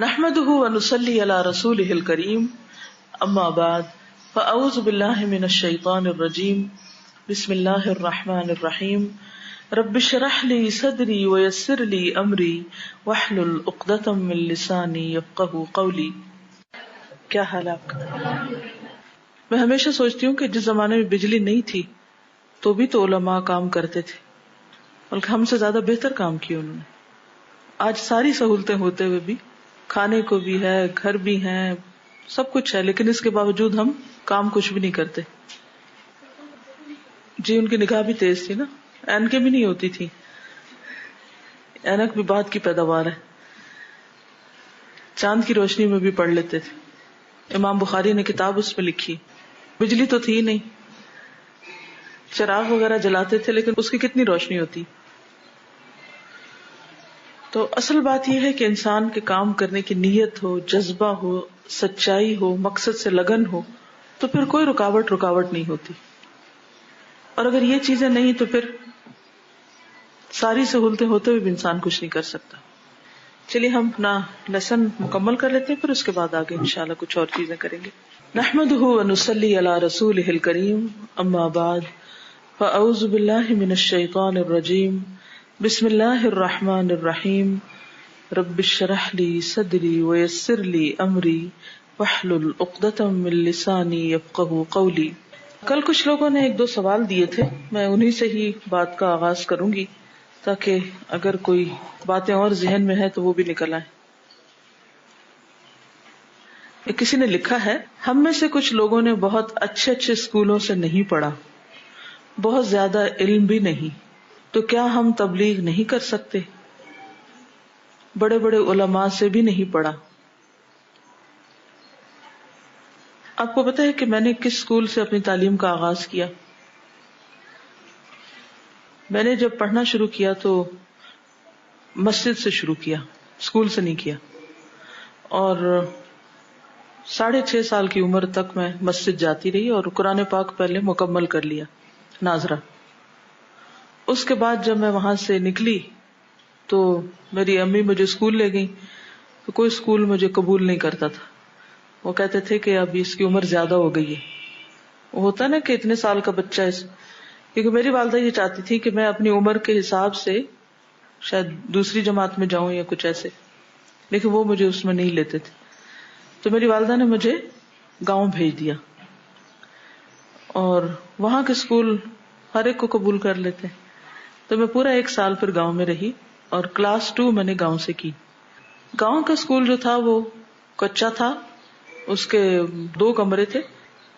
نحمده ونصلي على رسوله الكريم اما بعد فاعوذ بالله من الشيطان الرجيم بسم الله الرحمن الرحيم رب اشرح لي صدري ويسر لي امري واحلل عقدة من لساني يفقهوا قولي. کیا حال ہے آپ کا؟ میں ہمیشہ سوچتی ہوں کہ جس زمانے میں بجلی نہیں تھی تو بھی تو علماء کام کرتے تھے، بلکہ ہم سے زیادہ بہتر کام کیے انہوں نے. آج ساری سہولتیں ہوتے ہوئے بھی، کھانے کو بھی ہے، گھر بھی ہیں، سب کچھ ہے، لیکن اس کے باوجود ہم کام کچھ بھی نہیں کرتے. جی ان کی نگاہ بھی تیز تھی نا، اینکیں بھی نہیں ہوتی تھی. اینک بھی بات کی پیداوار ہے. چاند کی روشنی میں بھی پڑھ لیتے تھے. امام بخاری نے کتاب اس میں لکھی. بجلی تو تھی نہیں، چراغ وغیرہ جلاتے تھے، لیکن اس کی کتنی روشنی ہوتی. تو اصل بات یہ ہے کہ انسان کے کام کرنے کی نیت ہو، جذبہ ہو، سچائی ہو، مقصد سے لگن ہو، تو پھر کوئی رکاوٹ نہیں ہوتی. اور اگر یہ چیزیں نہیں تو پھر ساری سہولتیں ہوتے ہوئے بھی انسان کچھ نہیں کر سکتا. چلیے ہم اپنا لیسن مکمل کر لیتے ہیں، پھر اس کے بعد آگے انشاءاللہ کچھ اور چیزیں کریں گے. نحمده ونصلی علی رسولہ الکریم اما بعد فاعوذ باللہ من الشیطان الرجیم بسم اللہ الرحمن الرحیم رب اشرح لی صدری ویسر لی امری واحلل عقدۃ من لسانی یفقہوا قولی. کل کچھ لوگوں نے ایک دو سوال دیے تھے، میں انہی سے ہی بات کا آغاز کروں گی تاکہ اگر کوئی باتیں اور ذہن میں ہے تو وہ بھی نکل آئیں. کسی نے لکھا ہے، ہم میں سے کچھ لوگوں نے بہت اچھے اسکولوں سے نہیں پڑھا، بہت زیادہ علم بھی نہیں، تو کیا ہم تبلیغ نہیں کر سکتے؟ بڑے بڑے علماء سے بھی نہیں پڑھا. آپ کو پتہ ہے کہ میں نے کس اسکول سے اپنی تعلیم کا آغاز کیا؟ میں نے جب پڑھنا شروع کیا تو مسجد سے شروع کیا، اسکول سے نہیں کیا. اور 6.5 سال کی عمر تک میں مسجد جاتی رہی اور قرآن پاک پہلے مکمل کر لیا ناظرہ. اس کے بعد جب میں وہاں سے نکلی تو میری امی مجھے اسکول لے گئی، تو کوئی اسکول مجھے قبول نہیں کرتا تھا. وہ کہتے تھے کہ اب اس کی عمر زیادہ ہو گئی ہے. وہ ہوتا نا کہ اتنے سال کا بچہ کیونکہ میری والدہ یہ چاہتی تھی کہ میں اپنی عمر کے حساب سے شاید دوسری جماعت میں جاؤں یا کچھ ایسے، لیکن وہ مجھے اس میں نہیں لیتے تھے. تو میری والدہ نے مجھے گاؤں بھیج دیا، اور وہاں کے اسکول ہر ایک کو قبول کر لیتے. تو میں پورا 1 سال پھر گاؤں میں رہی اور کلاس 2 میں نے گاؤں سے کی. گاؤں کا اسکول جو تھا وہ کچا تھا، اس کے 2 کمرے تھے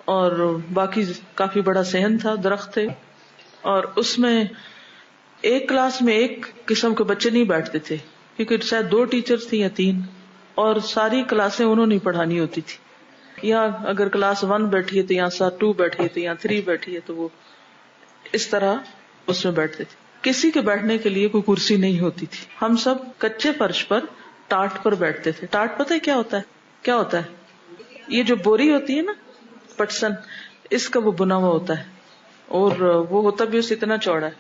اور باقی کافی بڑا صحن تھا، درخت تھے، اور اس میں ایک کلاس میں ایک قسم کے بچے نہیں بیٹھتے تھے کیونکہ شاید 2 ٹیچرز تھیں یا 3، اور ساری کلاسیں انہوں نے پڑھانی ہوتی تھی. یہاں اگر کلاس 1 بیٹھی ہے تو یہاں 2 بیٹھی ہے تو یہاں 3 بیٹھی ہے، تو وہ اس طرح اس میں بیٹھتے تھے. کسی کے بیٹھنے کے لیے کوئی کرسی نہیں ہوتی تھی. ہم سب کچے فرش پر ٹاٹ پر بیٹھتے تھے. ٹاٹ پتہ ہے کیا ہوتا ہے؟ یہ جو بوری ہوتی ہے نا، پٹسن، اس کا وہ بنا ہوا ہوتا ہے، اور وہ ہوتا بھی اس اتنا چوڑا ہے،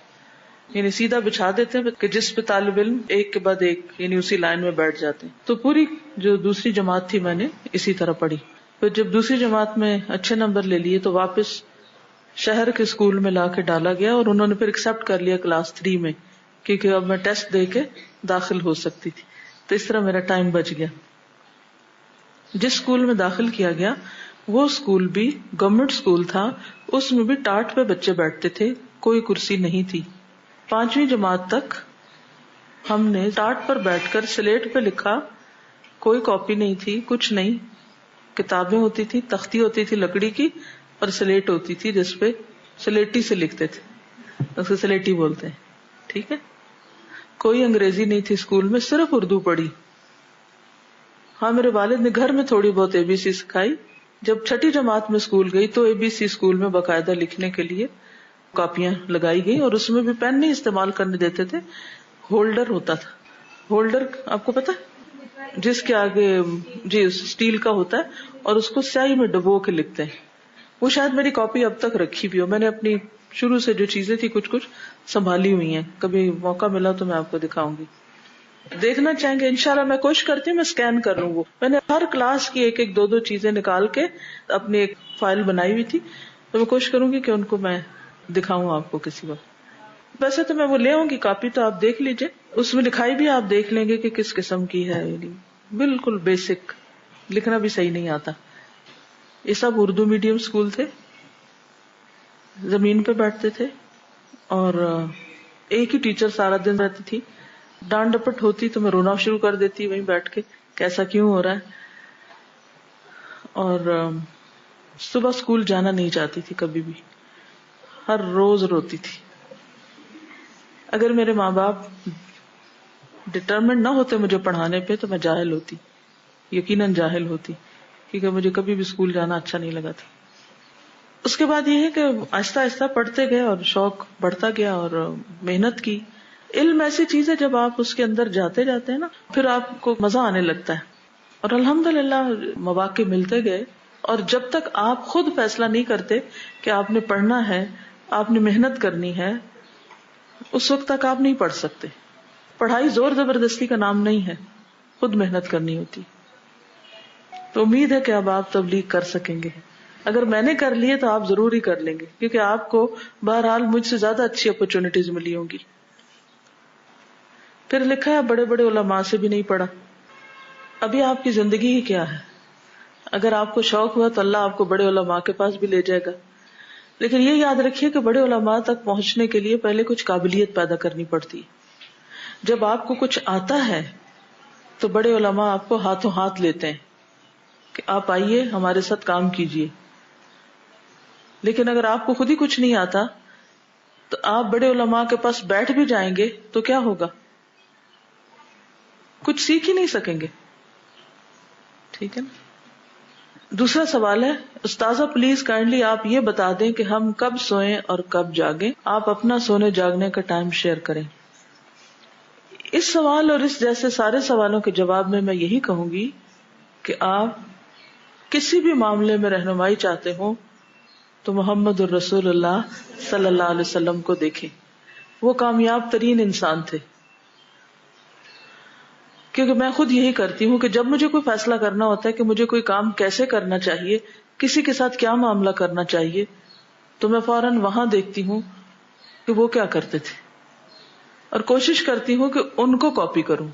یعنی سیدھا بچھا دیتے ہیں کہ جس پہ طالب علم ایک کے بعد ایک یعنی اسی لائن میں بیٹھ جاتے ہیں. تو پوری جو دوسری جماعت تھی میں نے اسی طرح پڑھی. پھر جب دوسری جماعت میں اچھے نمبر لے لیے تو واپس شہر کے اسکول میں لا کے ڈالا گیا، اور انہوں نے پھر ایکسپٹ کر لیا کلاس 3 میں، کیونکہ اب میں ٹیسٹ دے کے داخل ہو سکتی تھی. تو اس طرح میرا ٹائم بچ گیا. جس اسکول میں داخل کیا گیا وہ اسکول بھی گورنمنٹ اسکول تھا، اس میں بھی ٹاٹ پہ بچے بیٹھتے تھے، کوئی کرسی نہیں تھی. 5ویں جماعت تک ہم نے ٹاٹ پر بیٹھ کر سلیٹ پہ لکھا، کوئی کاپی نہیں تھی، کچھ نہیں. کتابیں ہوتی تھی، تختی ہوتی تھی لکڑی کی، اور سلیٹ ہوتی تھی جس پہ سلیٹی سے لکھتے تھے، اس کو سلیٹی بولتے ہیں. ٹھیک ہے، کوئی انگریزی نہیں تھی اسکول میں، صرف اردو پڑھی. ہاں میرے والد نے گھر میں تھوڑی بہت ABC سکھائی. جب 6ٹھی جماعت میں اسکول گئی تو ABC اسکول میں باقاعدہ لکھنے کے لیے کاپیاں لگائی گئی، اور اس میں بھی پین نہیں استعمال کرنے دیتے تھے، ہولڈر ہوتا تھا. ہولڈر آپ کو پتا ہے، جس کے آگے جی اسٹیل کا ہوتا ہے، اور اس کو سیاہی میں ڈبو کے لکھتے ہیں. وہ شاید میری کاپی اب تک رکھی بھی ہو. میں نے اپنی شروع سے جو چیزیں تھی کچھ سنبھالی ہوئی ہیں، کبھی موقع ملا تو میں آپ کو دکھاؤں گی. دیکھنا چاہیں گے انشاءاللہ میں کوشش کرتی ہوں میں اسکین کر لوں. وہ میں نے ہر کلاس کی ایک ایک دو دو چیزیں نکال کے اپنی ایک فائل بنائی ہوئی تھی, تو میں کوشش کروں گی کہ ان کو میں دکھاؤں آپ کو کسی وقت. ویسے تو میں وہ لے آؤں گی کاپی, تو آپ دیکھ لیجئے, اس میں لکھائی بھی آپ دیکھ لیں گے کہ کس قسم کی ہے. بالکل بیسک, لکھنا بھی صحیح نہیں آتا. یہ سب اردو میڈیم اسکول تھے, زمین پہ بیٹھتے تھے اور ایک ہی ٹیچر سارا دن رہتی تھی. ڈانٹ ڈپٹ ہوتی تو میں رونا شروع کر دیتی وہیں بیٹھ کے, کیسا کیوں ہو رہا ہے. اور صبح اسکول جانا نہیں چاہتی تھی کبھی بھی, ہر روز روتی تھی. اگر میرے ماں باپ ڈٹرمنٹ نہ ہوتے مجھے پڑھانے پہ تو میں جاہل ہوتی, یقیناً جاہل ہوتی, کیونکہ مجھے کبھی بھی اسکول جانا اچھا نہیں لگا تھا. اس کے بعد یہ ہے کہ آہستہ آہستہ پڑھتے گئے اور شوق بڑھتا گیا اور محنت کی. علم ایسی چیز ہے جب آپ اس کے اندر جاتے جاتے ہیں نا, پھر آپ کو مزہ آنے لگتا ہے. اور الحمدللہ مواقع ملتے گئے, اور جب تک آپ خود فیصلہ نہیں کرتے کہ آپ نے پڑھنا ہے, آپ نے محنت کرنی ہے, اس وقت تک آپ نہیں پڑھ سکتے. پڑھائی زور زبردستی کا نام نہیں ہے, خود محنت کرنی ہوتی. تو امید ہے کہ اب آپ تبلیغ کر سکیں گے. اگر میں نے کر لیے تو آپ ضرور ہی کر لیں گے, کیونکہ آپ کو بہرحال مجھ سے زیادہ اچھی اپرچونٹیز ملی ہوں گی. پھر لکھا ہے بڑے بڑے علماء سے بھی نہیں پڑھا. ابھی آپ کی زندگی ہی کیا ہے؟ اگر آپ کو شوق ہوا تو اللہ آپ کو بڑے علماء کے پاس بھی لے جائے گا. لیکن یہ یاد رکھیے کہ بڑے علماء تک پہنچنے کے لیے پہلے کچھ قابلیت پیدا کرنی پڑتی. جب آپ کو کچھ آتا ہے تو بڑے علماء آپ کو ہاتھوں ہاتھ لیتے ہیں کہ آپ آئیے ہمارے ساتھ کام کیجیے. لیکن اگر آپ کو خود ہی کچھ نہیں آتا تو آپ بڑے علماء کے پاس بیٹھ بھی جائیں گے تو کیا ہوگا؟ کچھ سیکھ ہی نہیں سکیں گے. ٹھیک ہے نا. دوسرا سوال ہے, استاذہ پلیز کائنڈلی آپ یہ بتا دیں کہ ہم کب سوئیں اور کب جاگیں. آپ اپنا سونے جاگنے کا ٹائم شیئر کریں. اس سوال اور اس جیسے سارے سوالوں کے جواب میں یہی کہوں گی کہ آپ کسی بھی معاملے میں رہنمائی چاہتے ہو تو محمد الرسول اللہ صلی اللہ علیہ وسلم کو دیکھیں. وہ کامیاب ترین انسان تھے. کیونکہ میں خود یہی کرتی ہوں کہ جب مجھے کوئی فیصلہ کرنا ہوتا ہے کہ مجھے کوئی کام کیسے کرنا چاہیے, کسی کے ساتھ کیا معاملہ کرنا چاہیے, تو میں فوراً وہاں دیکھتی ہوں کہ وہ کیا کرتے تھے اور کوشش کرتی ہوں کہ ان کو کاپی کروں.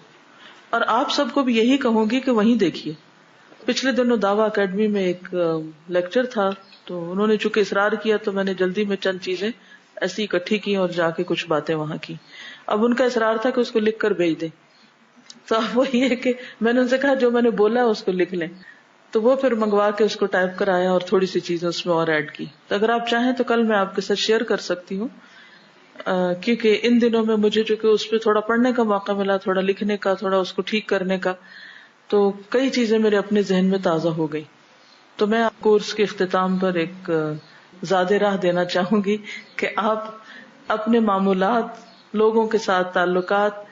اور آپ سب کو بھی یہی کہوں گی کہ وہیں دیکھیے. پچھلے دنوں دعویٰ اکیڈمی میں ایک لیکچر تھا, تو انہوں نے چونکہ اصرار کیا تو میں نے جلدی میں چند چیزیں ایسی اکٹھی کی اور جا کے کچھ باتیں وہاں کی. اب ان کا اصرار تھا کہ اس کو لکھ کر بھیج دیں, تو اب وہ یہ کہ میں نے ان سے کہا جو میں نے بولا اس کو لکھ لیں. تو وہ پھر منگوا کے اس کو ٹائپ کرایا اور تھوڑی سی چیزیں اس میں اور ایڈ کی. تو اگر آپ چاہیں تو کل میں آپ کے ساتھ شیئر کر سکتی ہوں, کیونکہ ان دنوں میں مجھے چونکہ اس پہ تھوڑا پڑھنے کا موقع ملا, تھوڑا لکھنے کا, تھوڑا اس کو ٹھیک کرنے کا, تو کئی چیزیں میرے اپنے ذہن میں تازہ ہو گئی. تو میں آپ کورس کے اختتام پر ایک زاد راہ دینا چاہوں گی کہ آپ اپنے معمولات, لوگوں کے ساتھ تعلقات,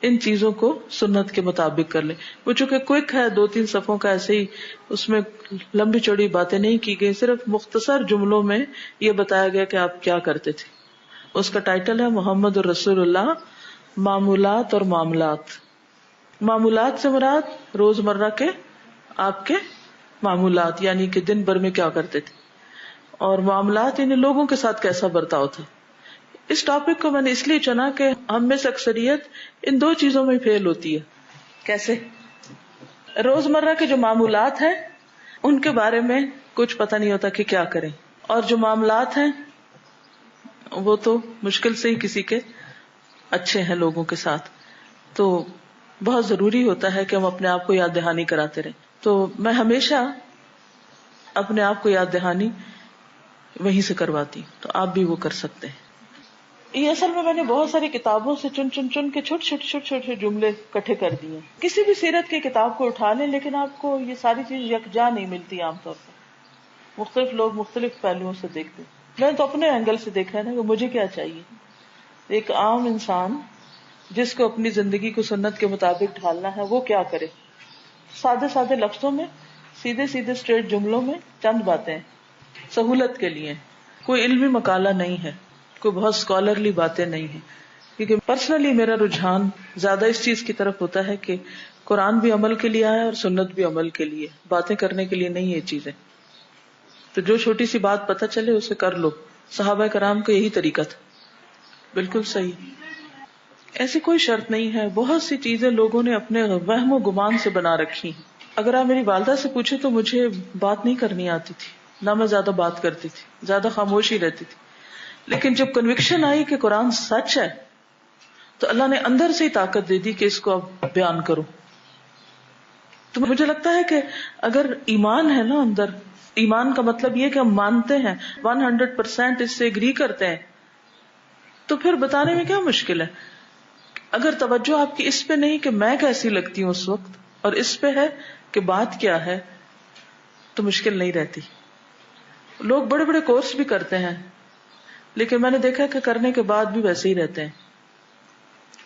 ان چیزوں کو سنت کے مطابق کر لیں. وہ چونکہ کوئک ہے, 2-3 صفحوں کا, ایسے ہی اس میں لمبی چوڑی باتیں نہیں کی گئی, صرف مختصر جملوں میں یہ بتایا گیا کہ آپ کیا کرتے تھے. اس کا ٹائٹل ہے محمد الرسول اللہ معمولات اور معاملات. معمولات سے مراد روزمرہ کے آپ کے معمولات, یعنی کہ دن بھر میں کیا کرتے تھے, اور معاملات یعنی لوگوں کے ساتھ کیسا برتاؤ تھا. اس ٹاپک کو میں نے اس لیے چنا کہ ہم میں سے اکثریت ان 2 چیزوں میں فیل ہوتی ہے. کیسے؟ روزمرہ کے جو معمولات ہیں ان کے بارے میں کچھ پتہ نہیں ہوتا کہ کیا کریں, اور جو معاملات ہیں وہ تو مشکل سے ہی کسی کے اچھے ہیں لوگوں کے ساتھ. تو بہت ضروری ہوتا ہے کہ ہم اپنے آپ کو یاد دہانی کراتے رہیں. تو میں ہمیشہ اپنے آپ کو یاد دہانی وہیں سے کرواتی, تو آپ بھی وہ کر سکتے ہیں. یہ اصل میں نے بہت ساری کتابوں سے چن کے چھوٹے جملے اکٹھے کر دیے. کسی بھی سیرت کی کتاب کو اٹھا لیں, لیکن آپ کو یہ ساری چیز یکجا نہیں ملتی. عام طور پر مختلف لوگ مختلف پہلوؤں سے دیکھتے. میں نے تو اپنے اینگل سے دیکھا ہے نا کہ مجھے کیا چاہیے. ایک عام انسان جس کو اپنی زندگی کو سنت کے مطابق ڈھالنا ہے, وہ کیا کرے. سادے لفظوں میں, سیدھے اسٹریٹ جملوں میں چند باتیں سہولت کے لیے. کوئی علمی مقالہ نہیں ہے, کوئی بہت اسکالرلی باتیں نہیں ہیں, کیونکہ پرسنلی میرا رجحان زیادہ اس چیز کی طرف ہوتا ہے کہ قرآن بھی عمل کے لیے آیا اور سنت بھی عمل کے لیے، باتیں کرنے کے لیے نہیں یہ چیزیں. تو جو چھوٹی سی بات پتہ چلے اسے کر لو. صحابہ کرام کا یہی طریقہ تھا. بالکل صحیح. ایسی کوئی شرط نہیں ہے. بہت سی چیزیں لوگوں نے اپنے وہم و گمان سے بنا رکھی. اگر آپ میری والدہ سے پوچھیں تو مجھے بات نہیں کرنی آتی تھی، نہ میں زیادہ بات کرتی تھی، زیادہ خاموشی رہتی تھی. لیکن جب کنوکشن آئی کہ قرآن سچ ہے تو اللہ نے اندر سے ہی طاقت دے دی کہ اس کو اب بیان کرو. تو مجھے لگتا ہے کہ اگر ایمان ہے نا اندر، ایمان کا مطلب یہ کہ ہم مانتے ہیں 100% اس سے اگری کرتے ہیں، تو پھر بتانے میں کیا مشکل ہے. اگر توجہ آپ کی اس پہ نہیں کہ میں کیسی لگتی ہوں اس وقت، اور اس پہ ہے کہ بات کیا ہے، تو مشکل نہیں رہتی. لوگ بڑے بڑے کورس بھی کرتے ہیں لیکن میں نے دیکھا کہ کرنے کے بعد بھی ویسے ہی رہتے ہیں.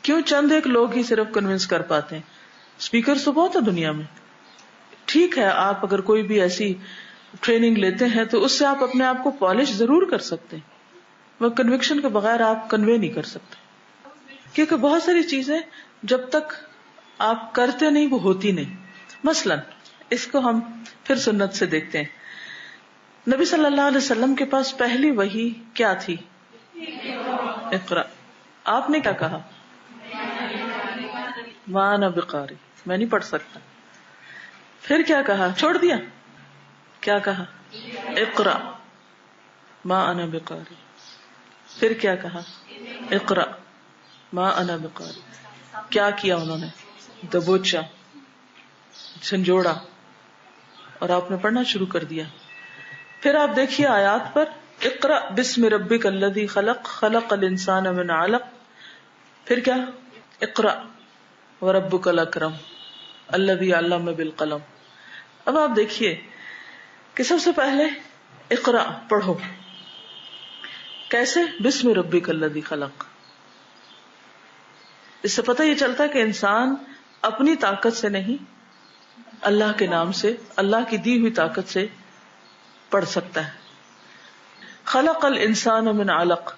کیوں؟ چند ایک لوگ ہی صرف کنونس کر پاتے ہیں. اسپیکرز تو بہت ہے دنیا میں. ٹھیک ہے، آپ اگر کوئی بھی ایسی ٹریننگ لیتے ہیں تو اس سے آپ اپنے آپ کو پالش ضرور کر سکتے ہیں، وہ کنوکشن کے بغیر آپ کنوے نہیں کر سکتے. کیونکہ بہت ساری چیزیں جب تک آپ کرتے نہیں وہ ہوتی نہیں. مثلا اس کو ہم پھر سنت سے دیکھتے ہیں. نبی صلی اللہ علیہ وسلم کے پاس پہلی وحی کیا تھی؟ اقرا. آپ نے کیا کہا؟ ما انا بقاری، میں نہیں پڑھ سکتا. پھر کیا کہا؟ چھوڑ دیا. کیا کہا؟ اقرا ما انا بقاری. پھر کیا کہا؟ اقرا ما انا بقاری. کیا کیا انہوں نے؟ دبوچا، جھنجھوڑا، اور آپ نے پڑھنا شروع کر دیا. پھر آپ دیکھیے آیات پر، اقرا بسم ربک الذی خلق خلق الانسان من علق. پھر کیا؟ اقرا وربک الاکرم الذی علم بالقلم. اب آپ دیکھیے کہ سب سے پہلے اقرا پڑھو. کیسے؟ بسم ربک الذی خلق. اس سے پتہ یہ چلتا ہے کہ انسان اپنی طاقت سے نہیں، اللہ کے نام سے، اللہ کی دی ہوئی طاقت سے پڑھ سکتا ہے. خلق الانسان من علق.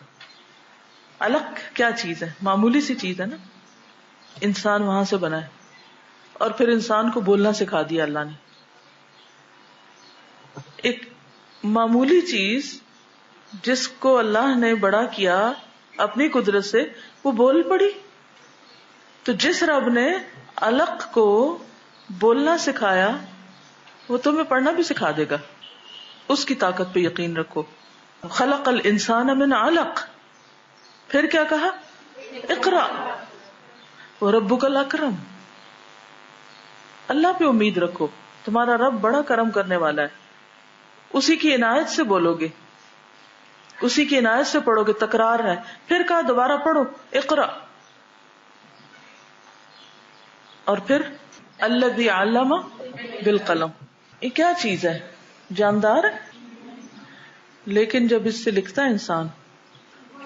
علق کیا چیز ہے؟ معمولی سی چیز ہے نا. انسان وہاں سے بنا ہے، اور پھر انسان کو بولنا سکھا دیا اللہ نے. ایک معمولی چیز جس کو اللہ نے بڑا کیا اپنی قدرت سے، وہ بول پڑی. تو جس رب نے علق کو بولنا سکھایا وہ تمہیں پڑھنا بھی سکھا دے گا. اس کی طاقت پہ یقین رکھو. خلق الانسان من علق. پھر کیا کہا؟ اقرا وربک الاکرم. اللہ پہ امید رکھو، تمہارا رب بڑا کرم کرنے والا ہے. اسی کی عنایت سے بولو گے، اسی کی عنایت سے پڑھو گے. تکرار ہے. پھر کہا دوبارہ پڑھو اقرا. اور پھر الذی علم بالقلم. یہ کیا چیز ہے؟ جاندار ہے، لیکن جب اس سے لکھتا ہے انسان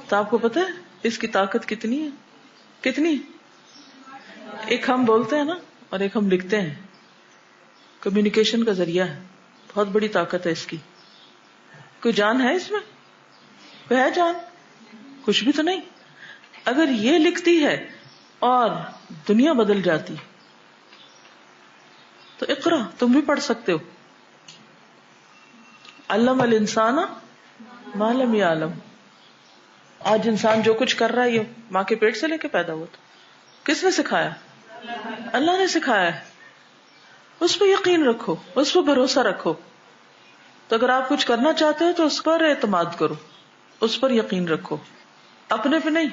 تو آپ کو پتہ ہے اس کی طاقت کتنی ہے؟ کتنی؟ ایک ہم بولتے ہیں نا اور ایک ہم لکھتے ہیں. کمیونیکیشن کا ذریعہ ہے، بہت بڑی طاقت ہے اس کی. کوئی جان ہے اس میں؟ کوئی ہے جان؟ کچھ بھی تو نہیں. اگر یہ لکھتی ہے اور دنیا بدل جاتی تو اقرا تم بھی پڑھ سکتے ہو. علم الانسان ما لم یعلم. آج انسان جو کچھ کر رہا ہے یہ ماں کے پیٹ سے لے کے پیدا ہوا تھا. کس نے سکھایا؟ اللہ نے سکھایا ہے. اس پہ یقین رکھو، اس پہ بھروسہ رکھو. تو اگر آپ کچھ کرنا چاہتے ہو تو اس پر اعتماد کرو، اس پر یقین رکھو، اپنے پہ نہیں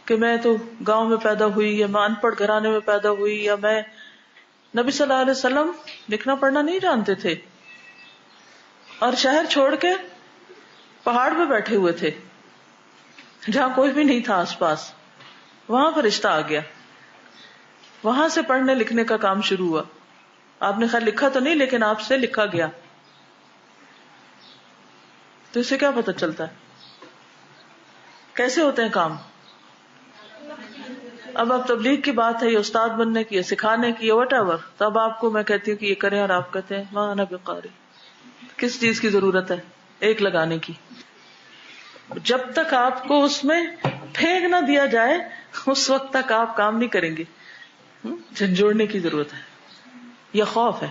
کہ میں تو گاؤں میں پیدا ہوئی، یا میں ان پڑھ گھرانے میں پیدا ہوئی، یا میں نبی صلی اللہ علیہ وسلم لکھنا پڑھنا نہیں جانتے تھے اور شہر چھوڑ کے پہاڑ پہ بیٹھے ہوئے تھے جہاں کوئی بھی نہیں تھا آس پاس. وہاں پر رشتہ آ گیا، وہاں سے پڑھنے لکھنے کا کام شروع ہوا. آپ نے خیر لکھا تو نہیں لیکن آپ سے لکھا گیا. تو اسے کیا پتہ چلتا ہے کیسے ہوتے ہیں کام؟ اب آپ تبلیغ کی بات ہے یا استاد بننے کی یا سکھانے کی یا وٹ ایور، تو اب آپ کو میں کہتی ہوں کہ یہ کریں اور آپ کہتے ہیں ما انا بقاری. کس چیز کی ضرورت ہے؟ ایک لگانے کی. جب تک آپ کو اس میں پھینک نہ دیا جائے اس وقت تک آپ کام نہیں کریں گے. جھنجھوڑنے کی ضرورت ہے. یا خوف ہے,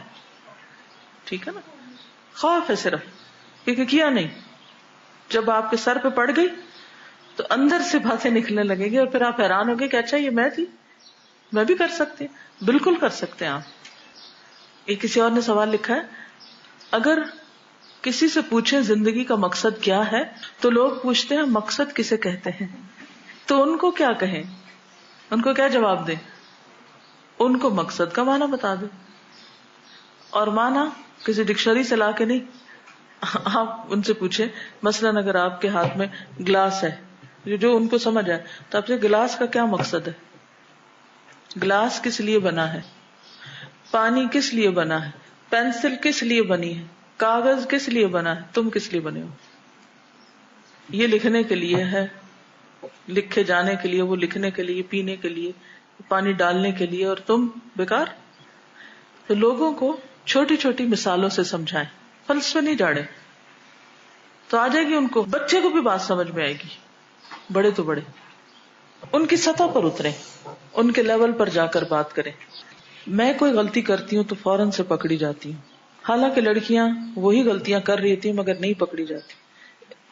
ٹھیک ہے نا, خوف ہے صرف, کیونکہ کیا نہیں. جب آپ کے سر پہ پڑ گئی تو اندر سے باتیں نکلنے لگیں گی, اور پھر آپ حیران ہوگے کہ اچھا یہ میں تھی, میں بھی کر سکتی. بالکل کر سکتے ہیں آپ. یہ کسی اور نے سوال لکھا ہے, اگر کسی سے پوچھیں زندگی کا مقصد کیا ہے تو لوگ پوچھتے ہیں مقصد کسے کہتے ہیں, تو ان کو کیا کہیں, ان کو کیا جواب دیں؟ ان کو مقصد کا معنی بتا دیں, اور معنی کسی ڈکشنری سے لا کے نہیں. آپ ان سے پوچھیں, مثلاً اگر آپ کے ہاتھ میں گلاس ہے, جو ان کو سمجھ آئے, تو آپ سے گلاس کا کیا مقصد ہے, گلاس کس لیے بنا ہے, پانی کس لیے بنا ہے, پینسل کس لیے بنی ہے, کاغذ کس لیے بنا ہے, تم کس لیے بنے ہو. یہ لکھنے کے لیے ہے, لکھے جانے کے لیے, وہ لکھنے کے لیے, پینے کے لیے, پانی ڈالنے کے لیے, اور تم بیکار. تو لوگوں کو چھوٹی چھوٹی مثالوں سے سمجھائیں, فلسفے نہیں جاڑے, تو آ جائے گی ان کو. بچے کو بھی بات سمجھ میں آئے گی, بڑے تو بڑے. ان کی سطح پر اتریں, ان کے لیول پر جا کر بات کریں. میں کوئی غلطی کرتی ہوں تو فوراً سے پکڑی جاتی ہوں, حالانکہ لڑکیاں وہی غلطیاں کر رہی تھیں مگر نہیں پکڑی جاتی.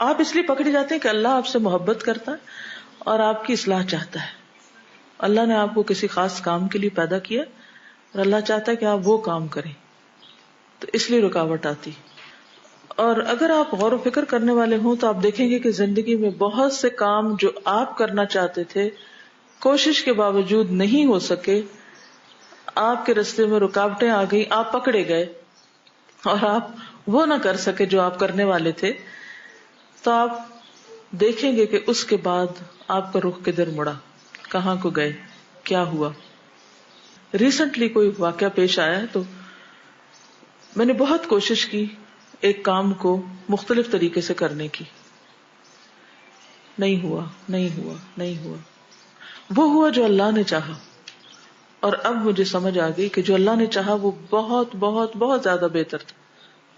آپ اس لیے پکڑی جاتے ہیں کہ اللہ آپ سے محبت کرتا ہے اور آپ کی اصلاح چاہتا ہے. اللہ نے آپ کو کسی خاص کام کے لیے پیدا کیا اور اللہ چاہتا ہے کہ آپ وہ کام کریں, تو اس لیے رکاوٹ آتی. اور اگر آپ غور و فکر کرنے والے ہوں تو آپ دیکھیں گے کہ زندگی میں بہت سے کام جو آپ کرنا چاہتے تھے, کوشش کے باوجود نہیں ہو سکے, آپ کے رستے میں رکاوٹیں آ گئی, آپ پکڑے گئے اور آپ وہ نہ کر سکے جو آپ کرنے والے تھے, تو آپ دیکھیں گے کہ اس کے بعد آپ کا رخ کدھر مڑا, کہاں کو گئے, کیا ہوا. ریسنٹلی کوئی واقعہ پیش آیا تو میں نے بہت کوشش کی ایک کام کو مختلف طریقے سے کرنے کی, نہیں ہوا, نہیں ہوا, نہیں ہوا. وہ ہوا جو اللہ نے چاہا, اور اب مجھے سمجھ آ گئی کہ جو اللہ نے چاہا وہ بہت بہت بہت زیادہ بہتر تھا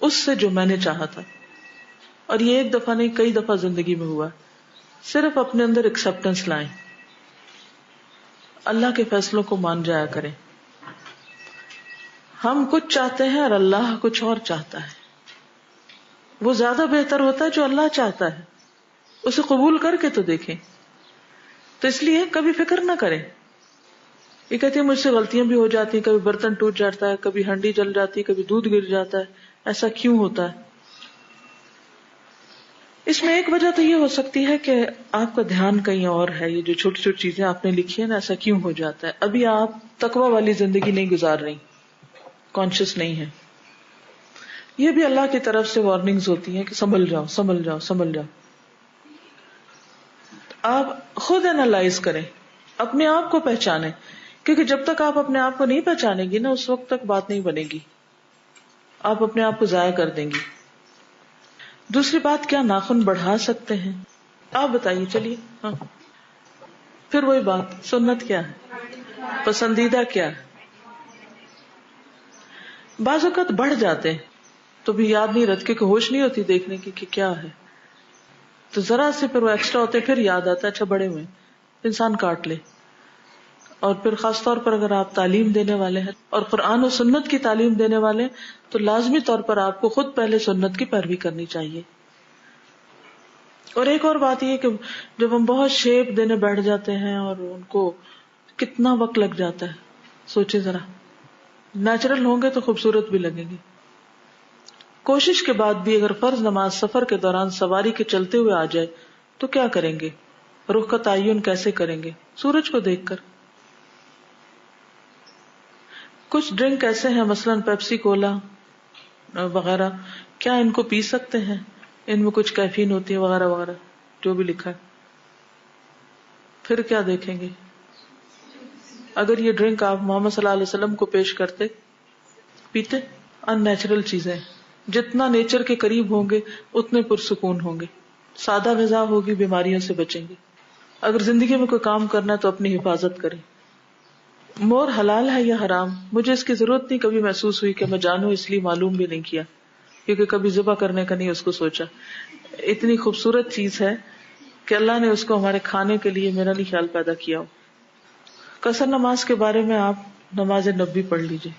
اس سے جو میں نے چاہا تھا. اور یہ ایک دفعہ نہیں, کئی دفعہ زندگی میں ہوا. صرف اپنے اندر ایکسپٹنس لائیں, اللہ کے فیصلوں کو مان جایا کریں. ہم کچھ چاہتے ہیں اور اللہ کچھ اور چاہتا ہے. وہ زیادہ بہتر ہوتا ہے جو اللہ چاہتا ہے, اسے قبول کر کے تو دیکھیں. تو اس لیے کبھی فکر نہ کریں. یہ کہتے ہیں مجھ سے غلطیاں بھی ہو جاتی ہیں, کبھی برتن ٹوٹ جاتا ہے, کبھی ہنڈی جل جاتی ہے, کبھی دودھ گر جاتا ہے, ایسا کیوں ہوتا ہے؟ اس میں ایک وجہ تو یہ ہو سکتی ہے کہ آپ کا دھیان کہیں اور ہے. یہ جو چھوٹی چھوٹی چیزیں آپ نے لکھی ہیں نا, ایسا کیوں ہو جاتا ہے؟ ابھی آپ تقوی والی زندگی نہیں گزار رہی, کانشیس نہیں ہے. یہ بھی اللہ کی طرف سے وارننگز ہوتی ہیں کہ سنبھل جاؤ, سنبھل جاؤ, سنبھل جاؤ. آپ خود اینالائز کریں, اپنے آپ کو پہچانیں, کیونکہ جب تک آپ اپنے آپ کو نہیں پہچانیں گی نا, اس وقت تک بات نہیں بنے گی, آپ اپنے آپ کو ضائع کر دیں گی. دوسری بات, کیا ناخن بڑھا سکتے ہیں؟ آپ بتائیے, چلیے. ہاں, پھر وہی بات, سنت کیا ہے, پسندیدہ کیا ہے. بعض اوقات بڑھ جاتے ہیں تو بھی یاد نہیں رہتی, کیونکہ ہوش نہیں ہوتی دیکھنے کی کہ کیا ہے. تو ذرا سے پھر وہ ایکسٹرا ہوتے, پھر یاد آتا ہے اچھا بڑے ہوئے, انسان کاٹ لے. اور پھر خاص طور پر اگر آپ تعلیم دینے والے ہیں اور قرآن و سنت کی تعلیم دینے والے ہیں, تو لازمی طور پر آپ کو خود پہلے سنت کی پیروی کرنی چاہیے. اور ایک اور بات یہ کہ جب ہم بہت شیپ دینے بیٹھ جاتے ہیں اور ان کو کتنا وقت لگ جاتا ہے, سوچے ذرا. نیچرل ہوں گے تو خوبصورت بھی لگیں گے. کوشش کے بعد بھی اگر فرض نماز سفر کے دوران سواری کے چلتے ہوئے آ جائے تو کیا کریں گے؟ رخ کا تعین کیسے کریں گے؟ سورج کو دیکھ کر. کچھ ڈرنک ایسے ہیں, مثلاً پیپسی کولا وغیرہ, کیا ان کو پی سکتے ہیں؟ ان میں کچھ کیفین ہوتی ہے وغیرہ وغیرہ, جو بھی لکھا ہے. پھر کیا دیکھیں گے؟ اگر یہ ڈرنک آپ محمد صلی اللہ علیہ وسلم کو پیش کرتے, پیتے؟ ان نیچرل چیزیں, جتنا نیچر کے قریب ہوں گے اتنے پرسکون ہوں گے. سادہ غذا ہوگی, بیماریوں سے بچیں گے. اگر زندگی میں کوئی کام کرنا ہے تو اپنی حفاظت کریں. مور حلال ہے یا حرام؟ مجھے اس کی ضرورت نہیں کبھی محسوس ہوئی کہ میں جانوں, اس لیے معلوم بھی نہیں کیا, کیونکہ کبھی ذبح کرنے کا نہیں اس کو سوچا. اتنی خوبصورت چیز ہے کہ اللہ نے اس کو ہمارے کھانے کے لیے میرا نہیں خیال پیدا کیا ہو. قصر نماز کے بارے میں آپ نماز نبی پڑھ لیجیے.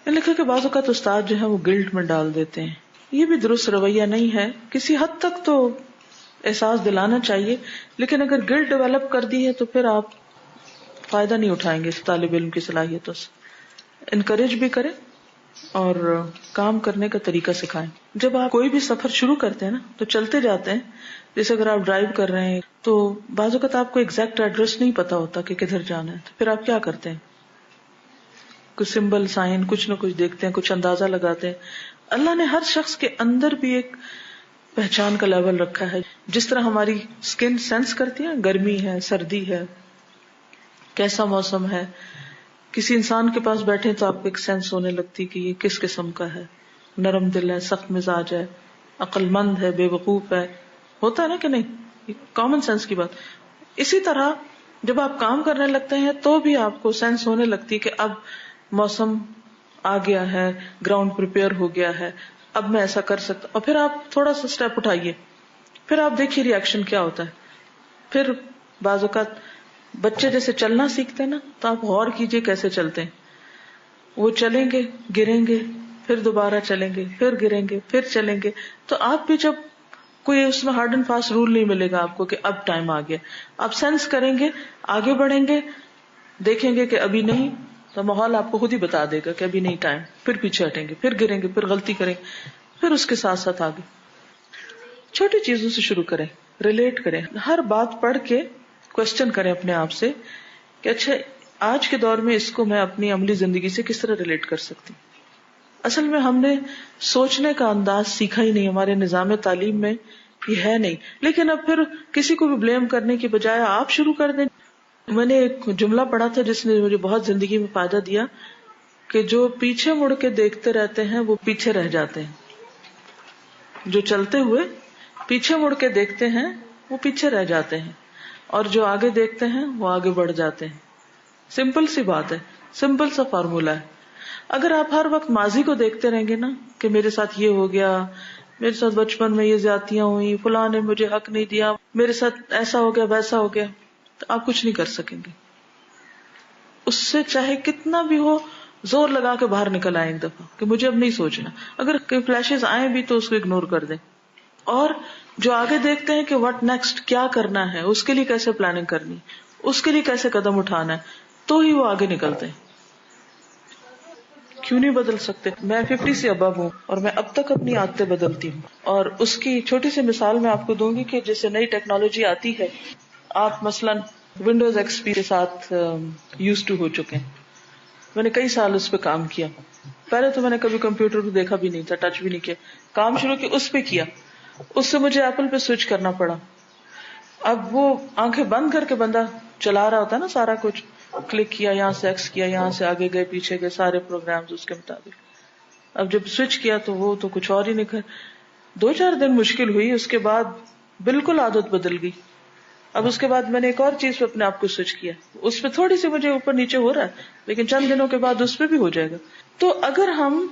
لکھا کہ بعض اوقات استاد جو ہے وہ گلٹ میں ڈال دیتے ہیں. یہ بھی درست رویہ نہیں ہے. کسی حد تک تو احساس دلانا چاہیے، لیکن اگر گلٹ ڈیولپ کر دی ہے تو پھر آپ فائدہ نہیں اٹھائیں گے اس طالب علم کی صلاحیتوں سے. انکریج بھی کریں اور کام کرنے کا طریقہ سکھائیں. جب آپ کوئی بھی سفر شروع کرتے ہیں نا تو چلتے جاتے ہیں. جیسے اگر آپ ڈرائیو کر رہے ہیں تو بعض اوقات آپ کو ایگزیکٹ ایڈریس نہیں پتا ہوتا کہ کدھر جانا ہے، تو پھر آپ کیا کرتے ہیں؟ کچھ سمبل، سائن، کچھ نہ کچھ دیکھتے ہیں، کچھ اندازہ لگاتے ہیں. اللہ نے ہر شخص کے اندر بھی ایک پہچان کا لیول رکھا ہے. جس طرح ہماری اسکن سینس کرتی ہے گرمی ہے، سردی ہے، کیسا موسم ہے. کسی انسان کے پاس بیٹھے تو آپ کو ایک سینس ہونے لگتی کہ یہ کس قسم کا ہے، نرم دل ہے، سخت مزاج ہے، عقل مند ہے، بے وقوف ہے. ہوتا ہے نا کہ نہیں؟ کامن سینس کی بات. اسی طرح جب آپ کام کرنے لگتے ہیں تو بھی آپ کو سینس ہونے لگتی کہ اب موسم آ گیا ہے، گراؤنڈ پریپیئر ہو گیا ہے، اب میں ایسا کر سکتا. اور پھر آپ تھوڑا سا اسٹیپ اٹھائیے، پھر آپ دیکھیے ریئیکشن کیا ہوتا ہے. پھر بعض اوقات بچے جیسے چلنا سیکھتے ہیں نا، تو آپ غور کیجئے کیسے چلتے ہیں. وہ چلیں گے، گریں گے، پھر دوبارہ چلیں گے، پھر گریں گے، پھر چلیں گے. تو آپ بھی جب کوئی اس میں ہارڈ اینڈ فاسٹ رول نہیں ملے گا آپ کو کہ اب ٹائم آ گیا. آپ سینس کریں گے، آگے بڑھیں گے، دیکھیں گے کہ ابھی نہیں، تو ماحول آپ کو خود ہی بتا دے گا کہ ابھی نہیں ٹائم. پھر پیچھے ہٹیں گے، پھر گریں گے، پھر غلطی کریں گے، پھر اس کے ساتھ ساتھ آگے. چھوٹی چیزوں سے شروع کریں، ریلیٹ کریں. ہر بات پڑھ کے کوشچن کریں اپنے آپ سے کہ اچھا آج کے دور میں اس کو میں اپنی عملی زندگی سے کس طرح ریلیٹ کر سکتی. اصل میں ہم نے سوچنے کا انداز سیکھا ہی نہیں، ہمارے نظام تعلیم میں یہ ہے نہیں. لیکن اب پھر کسی کو بھی بلیم کرنے کی بجائے آپ شروع کر دیں. میں نے ایک جملہ پڑھا تھا جس نے مجھے بہت زندگی میں فائدہ دیا کہ جو پیچھے مڑ کے دیکھتے رہتے ہیں وہ پیچھے رہ جاتے ہیں. جو چلتے ہوئے پیچھے مڑ کے دیکھتے ہیں وہ پیچھے رہ جاتے ہیں، اور جو آگے دیکھتے ہیں وہ آگے بڑھ جاتے ہیں. سمپل سی بات ہے، سمپل سا فارمولا ہے. اگر آپ ہر وقت ماضی کو دیکھتے رہیں گے نا کہ میرے ساتھ یہ ہو گیا، میرے ساتھ بچپن میں یہ زیادتیاں ہوئی، فلاں نے مجھے حق نہیں دیا، میرے ساتھ ایسا ہو گیا ویسا ہو گیا، تو آپ کچھ نہیں کر سکیں گے. اس سے چاہے کتنا بھی ہو زور لگا کے باہر نکل آئے ایک دفعہ کہ مجھے اب نہیں سوچنا. اگر کوئی فلیشز آئیں بھی تو اس کو اگنور کر دیں. اور جو آگے دیکھتے ہیں کہ واٹ نیکسٹ، کیا کرنا ہے، اس کے لیے کیسے پلاننگ کرنی، اس کے لیے کیسے قدم اٹھانا ہے، تو ہی وہ آگے نکلتے ہیں. کیوں نہیں بدل سکتے؟ میں 50 سے ابو ہوں اور میں اب تک اپنی عادتیں بدلتی ہوں. اور اس کی چھوٹی سی مثال میں آپ کو دوں گی کہ جیسے نئی ٹیکنالوجی آتی ہے، آپ مثلاً ونڈوز ایکس پی کے ساتھ یوز ٹو ہو چکے ہیں. میں نے کئی سال اس پہ کام کیا. پہلے تو میں نے کبھی کمپیوٹر کو دیکھا بھی نہیں تھا، ٹچ بھی نہیں کیا. کام شروع کیا اس پہ کیا، اس سے مجھے ایپل پہ سوئچ کرنا پڑا. اب وہ آنکھیں بند کر کے بندہ چلا رہا ہوتا ہے نا سارا کچھ، کلک کیا، یہاں سے ایکس کیا، یہاں سے آگے گئے پیچھے گئے، سارے پروگرامز اس کے مطابق. اب جب سوئچ کیا تو وہ تو کچھ اور ہی نکل. 2-4 دن مشکل ہوئی، اس کے بعد بالکل عادت بدل گئی. اب اس کے بعد میں نے ایک اور چیز پہ اپنے آپ کو سوئچ کیا، اس پہ تھوڑی سی مجھے اوپر نیچے ہو رہا ہے، لیکن چند دنوں کے بعد اس پہ بھی ہو جائے گا. تو اگر ہم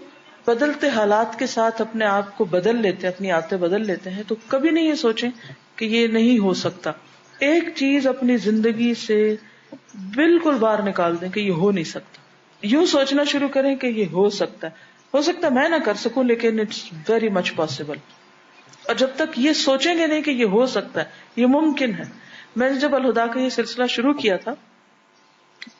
بدلتے حالات کے ساتھ اپنے آپ کو بدل لیتے ہیں، اپنی عادتیں بدل لیتے ہیں، تو کبھی نہیں یہ سوچیں کہ یہ نہیں ہو سکتا. ایک چیز اپنی زندگی سے بالکل باہر نکال دیں کہ یہ ہو نہیں سکتا. یوں سوچنا شروع کریں کہ یہ ہو سکتا ہے. ہو سکتا ہے میں نہ کر سکوں، لیکن اٹس ویری مچ پاسبل. اور جب تک یہ سوچیں گے نہیں کہ یہ ہو سکتا ہے، یہ ممکن ہے. میں نے جب الہدا کا یہ سلسلہ شروع کیا تھا،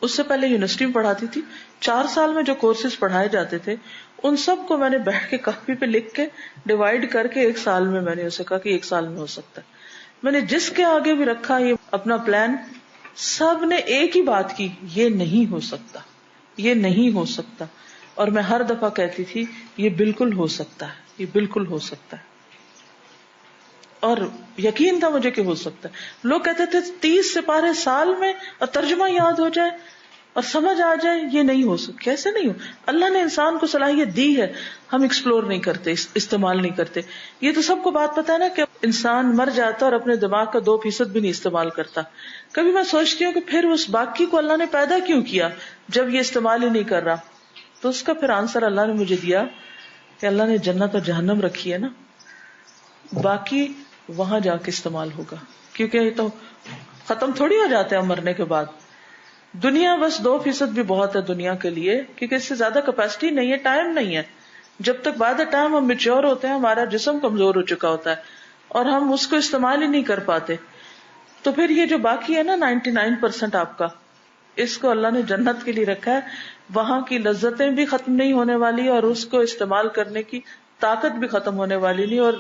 اس سے پہلے یونیورسٹی میں پڑھاتی تھی. 4 سال میں جو کورسز پڑھائے جاتے تھے ان سب کو میں نے بیٹھ کے کاپی پہ لکھ کے ڈیوائڈ کر کے 1 سال میں میں نے اسے کہا کہ 1 سال میں ہو سکتا ہے. میں نے جس کے آگے بھی رکھا یہ اپنا پلان، سب نے ایک ہی بات کی، یہ نہیں ہو سکتا، یہ نہیں ہو سکتا. اور میں ہر دفعہ کہتی تھی یہ بالکل ہو سکتا ہے، یہ بالکل ہو سکتا ہے. اور یقین تھا مجھے کہ ہو سکتا ہے. لوگ کہتے تھے 30 سپارے سال میں اور ترجمہ یاد ہو جائے اور سمجھ آ جائے، یہ نہیں ہو سکتا. کیسے نہیں ہو؟ اللہ نے انسان کو صلاحیت دی ہے، ہم ایکسپلور نہیں کرتے، استعمال نہیں کرتے. یہ تو سب کو بات پتا ہے نا کہ انسان مر جاتا اور اپنے دماغ کا 2% بھی نہیں استعمال کرتا. کبھی میں سوچتی ہوں کہ پھر اس باقی کو اللہ نے پیدا کیوں کیا جب یہ استعمال ہی نہیں کر رہا؟ تو اس کا پھر آنسر اللہ نے مجھے دیا کہ اللہ نے جنت اور جہنم رکھی ہے نا. باقی وہاں جا کے استعمال ہوگا، کیونکہ یہ تو ختم تھوڑی ہو جاتے ہیں مرنے کے بعد. دنیا بس 2% بھی بہت ہے دنیا کے لیے، کیونکہ اس سے زیادہ کیپیسٹی نہیں ہے، ٹائم نہیں ہے. جب تک بعد ٹائم ہم میچور ہوتے ہیں ہمارا جسم کمزور ہو چکا ہوتا ہے اور ہم اس کو استعمال ہی نہیں کر پاتے. تو پھر یہ جو باقی ہے نا 99% آپ کا، اس کو اللہ نے جنت کے لیے رکھا ہے. وہاں کی لذتیں بھی ختم نہیں ہونے والی اور اس کو استعمال کرنے کی طاقت بھی ختم ہونے والی نہیں، اور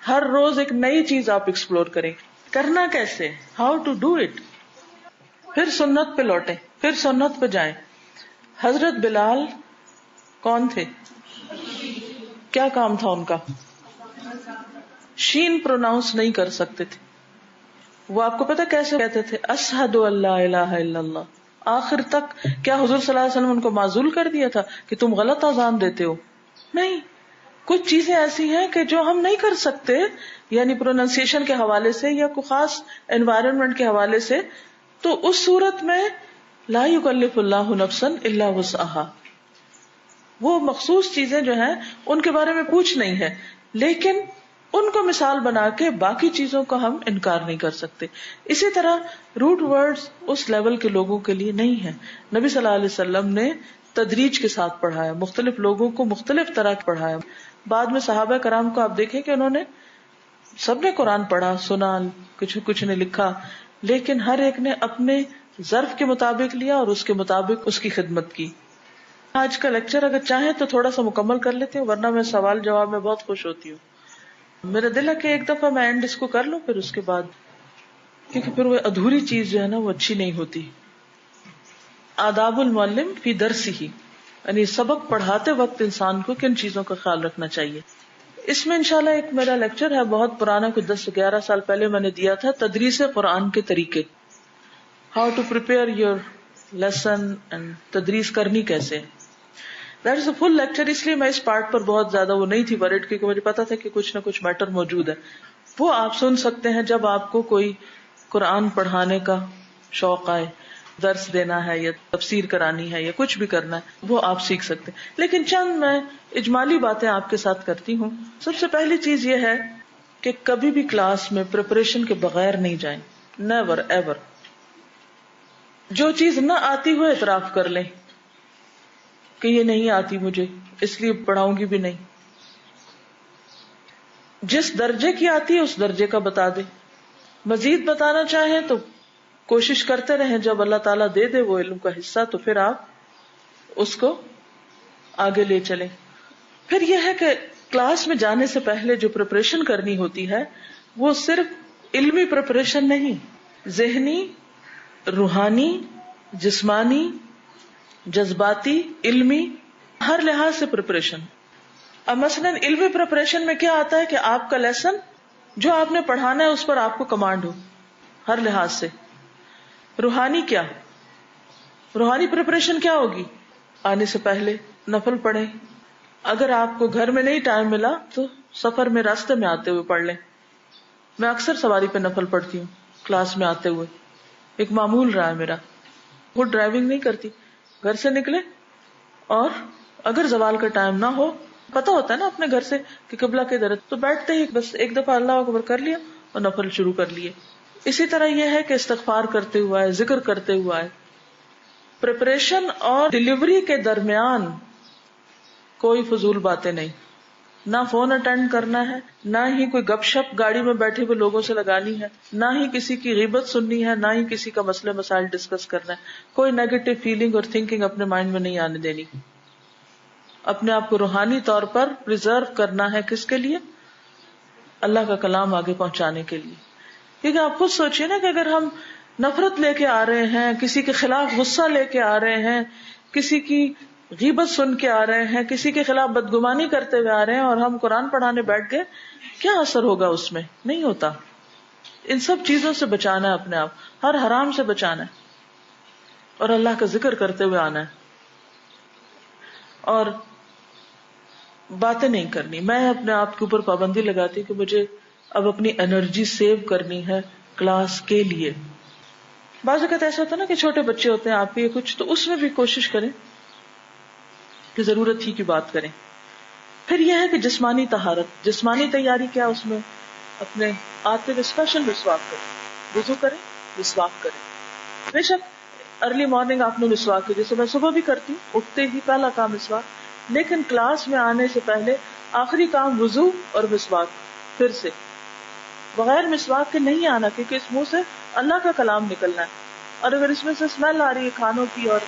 ہر روز ایک نئی چیز آپ ایکسپلور کریں. کرنا کیسے، ہاؤ ٹو ڈو اٹ. پھر سنت پہ لوٹیں، پھر سنت پہ جائیں. حضرت بلال کون تھے؟ کیا کام تھا ان کا؟ شین پروناؤنس نہیں کر سکتے تھے. وہ آپ کو پتا کیسے کہتے تھے؟ اشہد ان لا الہ الا اللہ. آخر تک کیا حضور صلی اللہ علیہ وسلم ان کو معزول کر دیا تھا کہ تم غلط اذان دیتے ہو؟ نہیں. کچھ چیزیں ایسی ہیں کہ جو ہم نہیں کر سکتے، یعنی پروننسیشن کے حوالے سے یا کوئی خاص انوائرمنٹ کے حوالے سے، تو اس صورت میں لا یکلف اللہ نفسا الا وسعها. وہ مخصوص چیزیں جو ہیں ان کے بارے میں پوچھ نہیں ہے، لیکن ان کو مثال بنا کے باقی چیزوں کا ہم انکار نہیں کر سکتے. اسی طرح روٹ ورڈز اس لیول کے لوگوں کے لیے نہیں ہے. نبی صلی اللہ علیہ وسلم نے تدریج کے ساتھ پڑھایا، مختلف لوگوں کو مختلف طرح پڑھایا. بعد میں صحابہ کرام کو آپ دیکھیں کہ انہوں نے سب نے قرآن پڑھا، سنا، کچھ نے لکھا، لیکن ہر ایک نے اپنے ظرف کے مطابق لیا اور اس کے مطابق اس کی خدمت کی. آج کا لیکچر اگر چاہیں تو تھوڑا سا مکمل کر لیتے ہیں، ورنہ میں سوال جواب میں بہت خوش ہوتی ہوں. میرا دل ہے کہ ایک دفعہ میں اینڈ اس کو کر لوں، پھر اس کے بعد، کیونکہ پھر وہ ادھوری چیز جو ہے نا وہ اچھی نہیں ہوتی. آداب المعلم فی درسہ، یعنی سبق پڑھاتے وقت انسان کو کن چیزوں کا خیال رکھنا چاہیے. اس میں انشاءاللہ ایک میرا لیکچر ہے بہت پرانا، کچھ 10-11 سال پہلے میں نے دیا تھا، تدریس قرآن کے طریقے، how to prepare your lesson and تدریس کرنی کیسے. That is a full lecture. اس لیے میں اس پارٹ پر بہت زیادہ وہ نہیں تھی ورڈ، کیونکہ مجھے پتا تھا کہ کچھ نہ کچھ میٹر موجود ہے. وہ آپ سن سکتے ہیں جب آپ کو کوئی قرآن پڑھانے کا شوق آئے، درس دینا ہے یا تفسیر کرانی ہے یا کچھ بھی کرنا ہے، وہ آپ سیکھ سکتے ہیں. لیکن چند میں اجمالی باتیں آپ کے ساتھ کرتی ہوں. سب سے پہلی چیز یہ ہے کہ کبھی بھی کلاس میں پریپریشن کے بغیر نہیں جائیں. Never ever. جو چیز نہ آتی ہو اعتراف کر لیں کہ یہ نہیں آتی مجھے، اس لیے پڑھاؤں گی بھی نہیں. جس درجے کی آتی ہے اس درجے کا بتا دے. مزید بتانا چاہیں تو کوشش کرتے رہیں، جب اللہ تعالیٰ دے دے وہ علم کا حصہ تو پھر آپ اس کو آگے لے چلیں. پھر یہ ہے کہ کلاس میں جانے سے پہلے جو پریپریشن کرنی ہوتی ہے وہ صرف علمی پریپریشن نہیں، ذہنی، روحانی، جسمانی، جذباتی، علمی، ہر لحاظ سے پریپریشن. اب مثلاً علمی پریپریشن میں کیا آتا ہے کہ آپ کا لیسن جو آپ نے پڑھانا ہے اس پر آپ کو کمانڈ ہو ہر لحاظ سے. روحانی کیا، روحانی پریپریشن کیا ہوگی؟ آنے سے پہلے نفل پڑھیں. اگر آپ کو گھر میں نہیں ٹائم ملا تو سفر میں راستے میں آتے ہوئے پڑھ لیں. میں اکثر سواری پہ نفل پڑھتی ہوں کلاس میں آتے ہوئے، ایک معمول رہا ہے میرا. وہ ڈرائیونگ نہیں کرتی، گھر سے نکلے اور اگر زوال کا ٹائم نہ ہو، پتہ ہوتا ہے نا اپنے گھر سے کہ قبلہ کدھر ہے، تو بیٹھتے ہی بس ایک دفعہ اللہ اکبر کر لیا اور نفل شروع کر لیے. اسی طرح یہ ہے کہ استغفار کرتے ہوا ہے، ذکر کرتے ہوا ہے. پریپریشن اور ڈلیوری کے درمیان کوئی فضول باتیں نہیں. نہ فون اٹینڈ کرنا ہے، نہ ہی کوئی گپ شپ گاڑی میں بیٹھے ہوئے لوگوں سے لگانی ہے، نہ ہی کسی کی غیبت سننی ہے، نہ ہی کسی کا مسئلے مسائل ڈسکس کرنا ہے. کوئی نیگیٹو فیلنگ اور تھنکنگ اپنے مائنڈ میں نہیں آنے دینی. اپنے آپ کو روحانی طور پر پریزرو کرنا ہے. کس کے لیے؟ اللہ کا کلام آگے پہنچانے کے لیے. کیونکہ آپ خود سوچئے نا کہ اگر ہم نفرت لے کے آ رہے ہیں، کسی کے خلاف غصہ لے کے آ رہے ہیں، کسی کی غیبت سن کے آ رہے ہیں، کسی کے خلاف بدگمانی کرتے ہوئے آ رہے ہیں اور ہم قرآن پڑھانے بیٹھ گئے، کیا اثر ہوگا اس میں؟ نہیں ہوتا. ان سب چیزوں سے بچانا ہے اپنے آپ، ہر حرام سے بچانا ہے اور اللہ کا ذکر کرتے ہوئے آنا ہے اور باتیں نہیں کرنی. میں اپنے آپ کے اوپر پابندی لگاتی کہ مجھے اب اپنی انرجی سیو کرنی ہے کلاس کے لیے. بعض اوقات ایسا ہوتا ہے نا کہ چھوٹے بچے ہوتے ہیں آپ کے کچھ، تو اس میں بھی کوشش کریں کہ ضرورت ہی کی بات کریں. پھر یہ ہے کہ جسمانی طہارت، جسمانی تیاری کیا اس میں؟ اپنے آتے ہوئے اسپیشل مسواک کریں, وضو کریں, مسواک کریں. بے شک ارلی مارننگ آپ نے مسواک کی, جیسے میں صبح بھی کرتی ہوں, اٹھتے ہی پہلا کام مسواک, لیکن کلاس میں آنے سے پہلے آخری کام وضو اور مسواک. پھر سے بغیر مسواک کے نہیں آنا, کیونکہ اس منہ سے اللہ کا کلام نکلنا ہے, اور اگر اس میں سے اسمیل آ رہی ہے کھانوں کی اور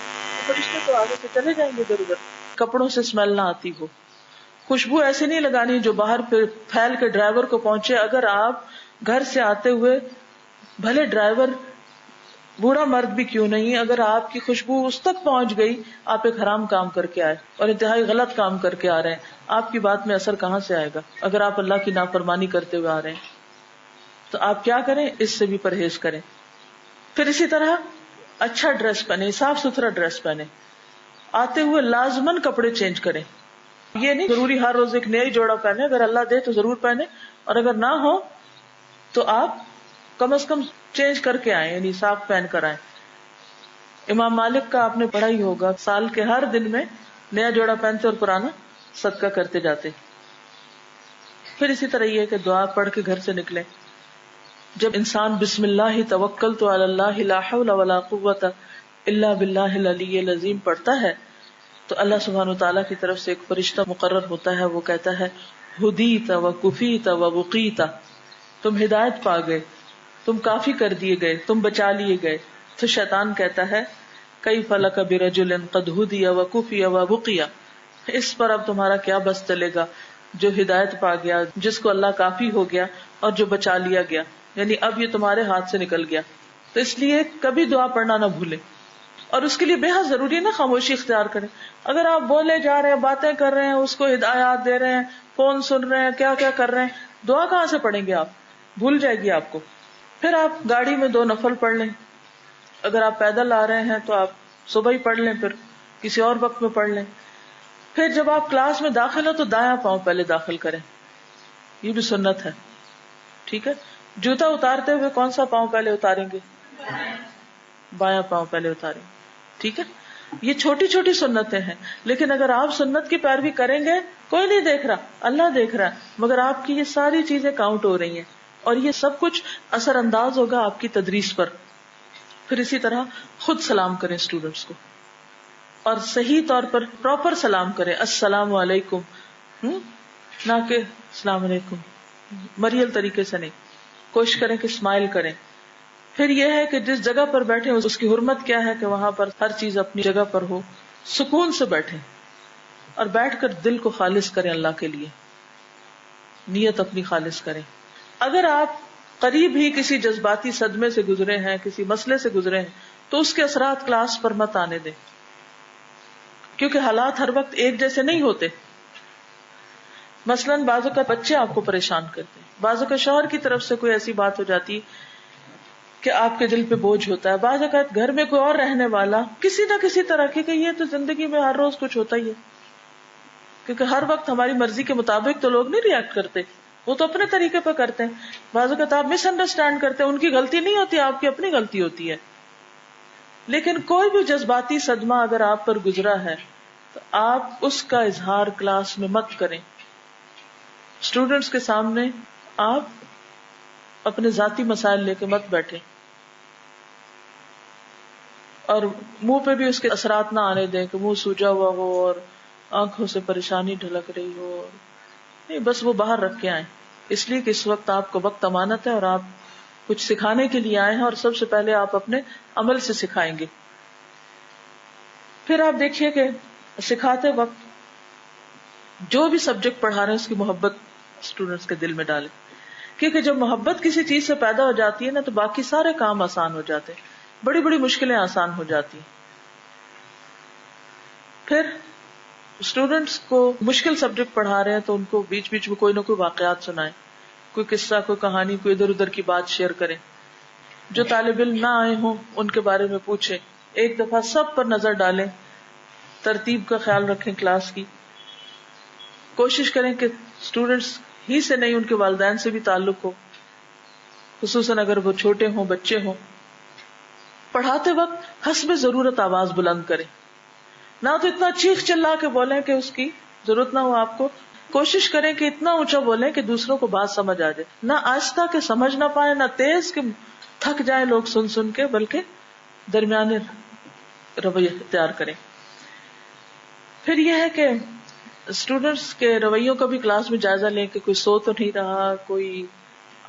فرشتے تو آگے سے چلے جائیں گے ادھر ادھر. کپڑوں سے اسمیل نہ آتی ہو, خوشبو ایسے نہیں لگانی جو باہر پھیل کے ڈرائیور کو پہنچے. اگر آپ گھر سے آتے ہوئے, بھلے ڈرائیور بوڑھا مرد بھی کیوں نہیں, اگر آپ کی خوشبو اس تک پہنچ گئی, آپ ایک حرام کام کر کے آئے اور انتہائی غلط کام کر کے آ رہے ہیں, آپ کی بات میں اثر کہاں سے آئے گا؟ اگر آپ اللہ کی نافرمانی کرتے ہوئے آ رہے ہیں تو آپ کیا کریں, اس سے بھی پرہیز کریں. پھر اسی طرح اچھا ڈریس پہنے, صاف ستھرا ڈریس پہنے, آتے ہوئے لازمن کپڑے چینج کریں. یہ نہیں ضروری ہر روز ایک نیا ہی جوڑا پہنے, اگر اللہ دے تو ضرور پہنے, اور اگر نہ ہو تو آپ کم از کم چینج کر کے آئیں, یعنی صاف پہن کر آئیں. امام مالک کا آپ نے پڑھا ہی ہوگا, سال کے ہر دن میں نیا جوڑا پہنتے اور پرانا صدقہ کرتے جاتے. پھر اسی طرح یہ کہ دعا پڑھ کے گھر سے نکلیں. جب انسان بسم اللہ توکلت علی اللہ لا حول ولا قوت الا باللہ العلی العظیم پڑھتا ہے تو اللہ سبحانہ وتعالیٰ کی طرف سے ایک فرشتہ مقرر ہوتا ہے, وہ کہتا ہے ہدیت و کفیت و وقیت, تم ہدایت پا گئے, تم کافی کر دیے گئے, تم بچا لیے گئے. تو شیطان کہتا ہے کیف لک برجل قد ہدی و کفی و وقی, اس پر اب تمہارا کیا بس چلے گا جو ہدایت پا گیا, جس کو اللہ کافی ہو گیا اور جو بچا لیا گیا, یعنی اب یہ تمہارے ہاتھ سے نکل گیا. تو اس لیے کبھی دعا پڑھنا نہ بھولیں, اور اس کے لیے بے حد ضروری ہے نا خاموشی اختیار کریں. اگر آپ بولے جا رہے ہیں, باتیں کر رہے ہیں, اس کو ہدایات دے رہے ہیں, فون سن رہے ہیں, کیا کیا کر رہے ہیں, دعا کہاں سے پڑھیں گے آپ؟ بھول جائے گی آپ کو. پھر آپ گاڑی میں 2 نفل پڑھ لیں, اگر آپ پیدل آ رہے ہیں تو آپ صبح ہی پڑھ لیں, پھر کسی اور وقت میں پڑھ لیں. پھر جب آپ کلاس میں داخل ہو تو دایاں پاؤں پہلے داخل کریں, یہ بھی سنت ہے, ٹھیک ہے. جوتا اتارتے ہوئے کون سا پاؤں پہلے اتاریں گے؟ بایاں پاؤں پہلے اتاریں, ٹھیک ہے. یہ چھوٹی چھوٹی سنتیں ہیں, لیکن اگر آپ سنت کی پیروی کریں گے, کوئی نہیں دیکھ رہا, اللہ دیکھ رہا ہے, مگر آپ کی یہ ساری چیزیں کاؤنٹ ہو رہی ہیں, اور یہ سب کچھ اثر انداز ہوگا آپ کی تدریس پر. پھر اسی طرح خود سلام کریں اسٹوڈنٹس کو, اور صحیح طور پر پراپر سلام کریں, السلام علیکم, نہ کہ السلام علیکم مریل طریقے سے نہیں. کوشش کریں کہ اسمائل کریں. پھر یہ ہے کہ جس جگہ پر بیٹھے اس کی حرمت کیا ہے کہ وہاں پر ہر چیز اپنی جگہ پر ہو, سکون سے بیٹھیں, اور بیٹھ کر دل کو خالص کریں اللہ کے لیے, نیت اپنی خالص کریں. اگر آپ قریب ہی کسی جذباتی صدمے سے گزرے ہیں, کسی مسئلے سے گزرے ہیں, تو اس کے اثرات کلاس پر مت آنے دیں, کیونکہ حالات ہر وقت ایک جیسے نہیں ہوتے. مثلاً بعضوں کا بچے آپ کو پریشان کرتے ہیں, بعضوں کا شوہر کی طرف سے کوئی ایسی بات ہو جاتی کہ آپ کے دل پہ بوجھ ہوتا ہے, بعض اوقات گھر میں کوئی اور رہنے والا کسی نہ کسی طرح کی, کہ یہ تو زندگی میں ہر روز کچھ ہوتا ہی ہے, کیونکہ ہر وقت ہماری مرضی کے مطابق تو لوگ نہیں ریئیکٹ کرتے, وہ تو اپنے طریقے پہ کرتے ہیں. بعض اوقات آپ مس انڈرسٹینڈ کرتے ہیں, ان کی غلطی نہیں ہوتی, آپ کی اپنی غلطی ہوتی ہے. لیکن کوئی بھی جذباتی صدمہ اگر آپ پر گزرا ہے تو آپ اس کا اظہار کلاس میں مت کریں. اسٹوڈینٹس کے سامنے آپ اپنے ذاتی مسائل لے کے مت بیٹھیں, اور منہ پہ بھی اس کے اثرات نہ آنے دیں کہ منہ سوجا ہوا ہو اور آنکھوں سے پریشانی ڈھلک رہی ہو. نہیں, بس وہ باہر رکھ کے آئیں, اس لیے کہ اس وقت آپ کو وقت امانت ہے, اور آپ کچھ سکھانے کے لیے آئے ہیں, اور سب سے پہلے آپ اپنے عمل سے سکھائیں گے. پھر آپ دیکھیے کہ سکھاتے وقت جو بھی سبجیکٹ پڑھا رہے ہیں اس کی محبت اسٹوڈنٹس کے دل میں ڈالیں, کیونکہ جب محبت کسی چیز سے پیدا ہو جاتی ہے نا تو باقی سارے کام آسان ہو جاتے ہیں, بڑی بڑی مشکلیں آسان ہو جاتی ہیں. پھر اسٹوڈنٹس کو مشکل سبجیکٹ پڑھا رہے ہیں تو ان کو بیچ بیچ میں کوئی نہ کوئی واقعات سنائیں, کوئی قصہ, کوئی کہانی, کوئی ادھر ادھر کی بات شیئر کریں. جو طالب علم نہ آئے ہوں ان کے بارے میں پوچھیں, ایک دفعہ سب پر نظر ڈالیں, ترتیب کا خیال رکھیں کلاس کی. کوشش کریں کہ اسٹوڈنٹس ہی سے نہیں, ان کے والدین سے بھی تعلق ہو, خصوصاً اگر وہ چھوٹے ہوں, بچے ہوں. پڑھاتے وقت حسب ضرورت آواز بلند کریں, نہ تو اتنا چیخ چلا کے بولیں کہ اس کی ضرورت نہ ہو آپ کو, کوشش کریں کہ اتنا اونچا بولیں کہ دوسروں کو بات سمجھ آ جائے، نہ آہستہ کہ سمجھ نہ پائے، نہ تیز کہ تھک جائیں لوگ سن سن کے، بلکہ درمیانے رویہ اختیار کریں. پھر یہ ہے کہ اسٹوڈینٹس کے رویوں کا بھی کلاس میں جائزہ لیں کہ کوئی سو تو نہیں رہا، کوئی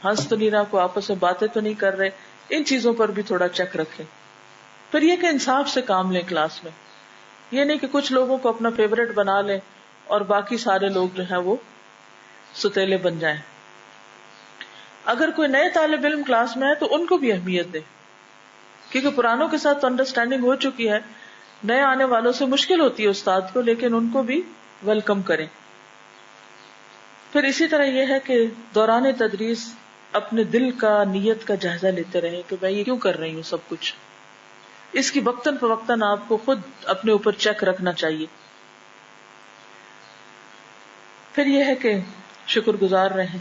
ہنس تو نہیں رہا، کوئی آپس میں باتیں تو نہیں کر رہے. ان چیزوں پر بھی تھوڑا چیک رکھیں. پھر یہ کہ انصاف سے کام لیں کلاس میں. یہ نہیں کہ کچھ لوگوں کو اپنا فیوریٹ بنا لیں اور باقی سارے لوگ جو ہیں وہ ستیلے بن جائیں. اگر کوئی نئے طالب علم کلاس میں ہے تو ان کو بھی اہمیت دیں، کیونکہ پرانوں کے ساتھ تو انڈرسٹینڈنگ ہو چکی ہے، نئے آنے والوں سے مشکل ہوتی ہے استاد کو، لیکن ان کو بھی ویلکم کریں. پھر اسی طرح یہ ہے کہ دوران تدریس اپنے دل کا، نیت کا جائزہ لیتے رہیں کہ میں یہ کیوں کر رہی ہوں سب کچھ. اس کی وقتاً فوقتاً آپ کو خود اپنے اوپر چیک رکھنا چاہیے. پھر یہ ہے کہ شکر گزار رہیں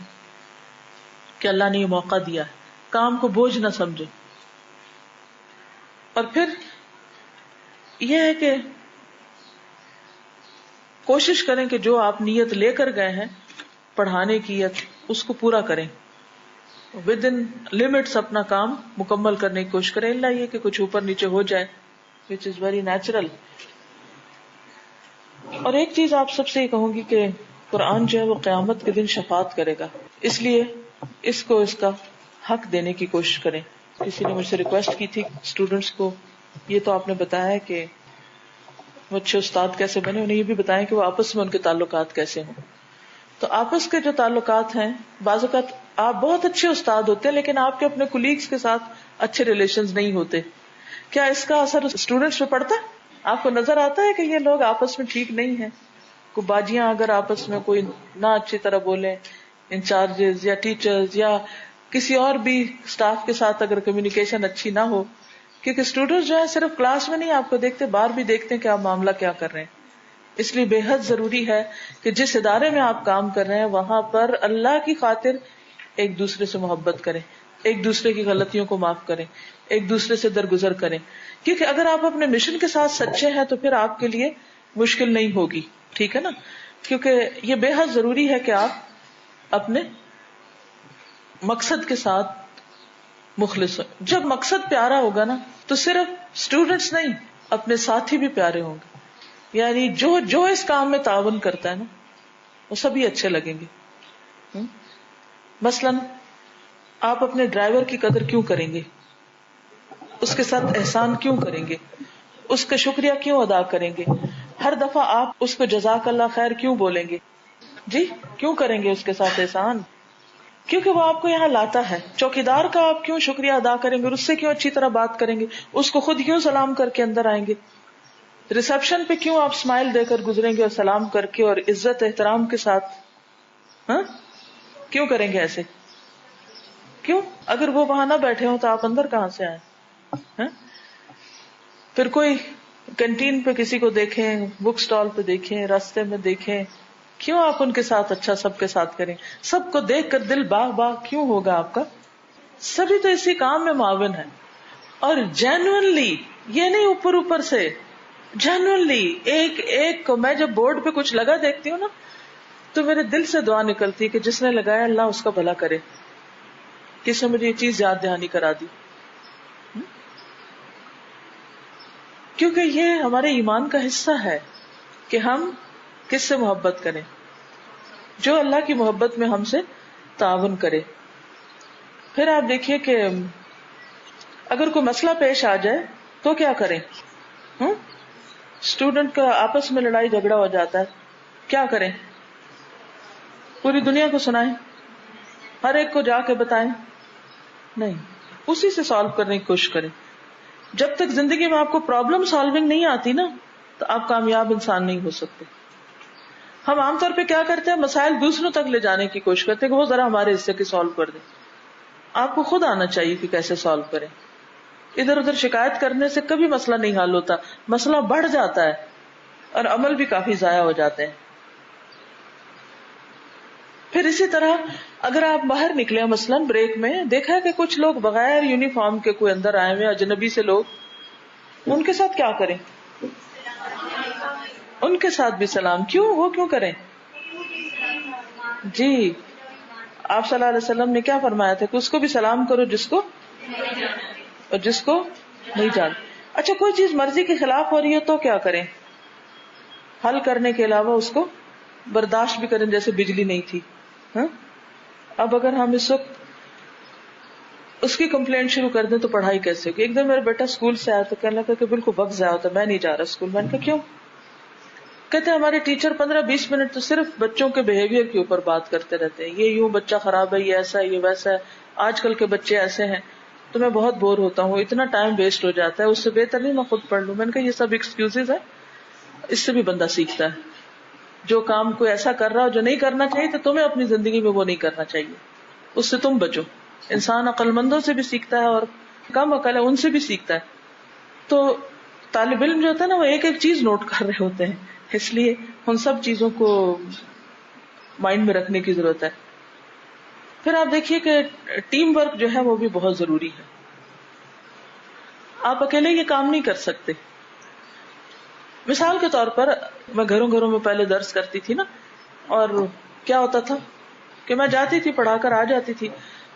کہ اللہ نے یہ موقع دیا ہے، کام کو بوجھ نہ سمجھے. اور پھر یہ ہے کہ کوشش کریں کہ جو آپ نیت لے کر گئے ہیں پڑھانے کی، اس کو پورا کریں، ود ان لمٹس اپنا کام مکمل کرنے کی کوشش کریں، اللہ یہ کہ کچھ اوپر نیچے ہو جائے، وچ از ویری نیچرل. اور ایک چیز آپ سب سے یہ کہوں گی کہ قرآن جو ہے وہ قیامت کے دن شفاعت کرے گا، اس لیے اس کو اس کا حق دینے کی کوشش کریں. کسی نے مجھ سے ریکویسٹ کی تھی اسٹوڈینٹس کو، یہ تو آپ نے بتایا کہ وہ اچھے استاد کیسے بنے، انہیں یہ بھی بتائیں کہ وہ آپس میں ان کے تعلقات کیسے ہوں. تو آپس کے جو تعلقات ہیں، بعض اوقات آپ بہت اچھے استاد ہوتے ہیں لیکن آپ کے اپنے کولیگز کے ساتھ اچھے ریلیشنز نہیں ہوتے. کیا اس کا اثر اسٹوڈینٹس پہ پڑتا ہے؟ آپ کو نظر آتا ہے کہ یہ لوگ آپس میں ٹھیک نہیں ہیں؟ کوئی باجیاں اگر آپس میں کوئی نہ اچھی طرح بولیں، انچارجز یا ٹیچرز یا کسی اور بھی اسٹاف کے ساتھ اگر کمیونیکیشن اچھی نہ ہو، کیونکہ اسٹوڈینٹس جو ہے صرف کلاس میں نہیں آپ کو دیکھتے، باہر بھی دیکھتے ہیں کہ آپ معاملہ کیا کر رہے ہیں. اس لیے بے حد ضروری ہے کہ جس ادارے میں آپ کام کر رہے ہیں وہاں پر اللہ کی خاطر ایک دوسرے سے محبت کریں، ایک دوسرے کی غلطیوں کو معاف کریں، ایک دوسرے سے درگزر کریں. کیونکہ اگر آپ اپنے مشن کے ساتھ سچے ہیں تو پھر آپ کے لیے مشکل نہیں ہوگی. ٹھیک ہے نا؟ کیونکہ یہ بے حد ضروری ہے کہ آپ اپنے مقصد کے ساتھ مخلص ہو. جب مقصد پیارا ہوگا نا تو صرف اسٹوڈنٹس نہیں، اپنے ساتھی بھی پیارے ہوں گے. یعنی جو اس کام میں تعاون کرتا ہے نا وہ سبھی اچھے لگیں گے. مثلا آپ اپنے ڈرائیور کی قدر کیوں کریں گے؟ اس کے ساتھ احسان کیوں کریں گے؟ اس کا شکریہ کیوں ادا کریں گے؟ ہر دفعہ آپ اس کو جزاک اللہ خیر کیوں بولیں گے؟ جی کیوں کریں گے اس کے ساتھ احسان؟ کیونکہ وہ آپ کو یہاں لاتا ہے. چوکیدار کا آپ کیوں شکریہ ادا کریں گے اور اس سے کیوں اچھی طرح بات کریں گے؟ اس کو خود کیوں سلام کر کے اندر آئیں گے؟ ریسپشن پہ کیوں آپ اسمائل دے کر گزریں گے اور سلام کر کے اور عزت احترام کے ساتھ؟ ہاں کیوں کریں گے ایسے؟ کیوں؟ اگر وہ وہاں نہ بیٹھے ہوں تو آپ اندر کہاں سے آئے؟ پھر کوئی کینٹین پہ کسی کو دیکھیں، بک سٹال پہ دیکھیں، راستے میں دیکھیں، کیوں آپ ان کے ساتھ اچھا سب کے ساتھ کریں؟ سب کو دیکھ کر دل باغ باغ کیوں ہوگا آپ کا؟ سبھی تو اسی کام میں معاون ہے. اور جینوئنلی، یہ نہیں اوپر اوپر سے، جینوئنلی ایک ایک کو میں جب بورڈ پہ کچھ لگا دیکھتی ہوں نا تو میرے دل سے دعا نکلتی ہے کہ جس نے لگایا اللہ اس کا بھلا کرے. کس نے مجھے یہ چیز یاد دہانی کرا دی، کیونکہ یہ ہمارے ایمان کا حصہ ہے کہ ہم کس سے محبت کریں، جو اللہ کی محبت میں ہم سے تعاون کرے. پھر آپ دیکھیے کہ اگر کوئی مسئلہ پیش آ جائے تو کیا کریں؟ اسٹوڈنٹ کا آپس میں لڑائی جھگڑا ہو جاتا ہے، کیا کریں؟ پوری دنیا کو سنائیں؟ ہر ایک کو جا کے بتائیں؟ نہیں، اسی سے سالو کرنے کی کوشش کریں. جب تک زندگی میں آپ کو پرابلم سالونگ نہیں آتی نا تو آپ کامیاب انسان نہیں ہو سکتے. ہم عام طور پہ کیا کرتے ہیں، مسائل دوسروں تک لے جانے کی کوشش کرتے ہیں کہ وہ ذرا ہمارے حصے کے سالو کر دیں. آپ کو خود آنا چاہیے کہ کیسے سالو کریں. ادھر ادھر شکایت کرنے سے کبھی مسئلہ نہیں حل ہوتا، مسئلہ بڑھ جاتا ہے اور عمل بھی کافی ضائع ہو جاتے ہیں. پھر اسی طرح اگر آپ باہر نکلے مثلاً بریک میں، دیکھا ہے کہ کچھ لوگ بغیر یونیفارم کے کوئی اندر آئے ہوئے اجنبی سے لوگ، ان کے ساتھ کیا کریں؟ ان کے ساتھ بھی سلام. کیوں؟ وہ کیوں کریں؟ جی آپ صلی اللہ علیہ وسلم نے کیا فرمایا تھا کہ اس کو بھی سلام کرو جس کو اور جس کو نہیں جان. اچھا کوئی چیز مرضی کے خلاف ہو رہی ہے تو کیا کریں؟ حل کرنے کے علاوہ اس کو برداشت بھی کریں, جیسے بجلی نہیں تھی. ہاں اب اگر ہم اس وقت اس کی کمپلینٹ شروع کر دیں تو پڑھائی کیسے ہوگی؟ ایک دن میرا بیٹا اسکول سے آیا تو کہنے لگا کہ بالکل وقت ضائع ہوتا ہے, میں نہیں جا رہا اسکول. میں نے کہا کیوں؟ کہتے ہیں ہمارے ٹیچر 15-20 منٹ تو صرف بچوں کے بہیویئر کے اوپر بات کرتے رہتے ہیں, یہ یوں بچہ خراب ہے, یہ ایسا ہے, یہ ویسا ہے, آج کل کے بچے ایسے ہیں. تو میں بہت بور ہوتا ہوں, اتنا ٹائم ویسٹ ہو جاتا ہے, اس سے بہتر نہیں میں خود پڑھ لوں. میں نے کہا یہ سب ایکسکیوزز ہے, اس سے بھی بندہ سیکھتا ہے. جو کام کوئی ایسا کر رہا ہو جو نہیں کرنا چاہیے تو تمہیں اپنی زندگی میں وہ نہیں کرنا چاہیے, اس سے تم بچو. انسان عقل مندوں سے بھی سیکھتا ہے اور کم عقل ہے ان سے بھی سیکھتا ہے. تو طالب علم جو ہوتا ہے نا وہ ایک ایک چیز نوٹ کر رہے ہوتے ہیں, اس لیے ان سب چیزوں کو مائنڈ میں رکھنے کی ضرورت ہے. پھر آپ دیکھیے کہ ٹیم ورک جو ہے وہ بھی بہت ضروری ہے. آپ اکیلے یہ کام نہیں کر سکتے. مثال کے طور پر میں گھروں گھروں میں پہلے درس کرتی تھی نا, اور کیا ہوتا تھا کہ میں جاتی تھی پڑھا کر آ جاتی تھی.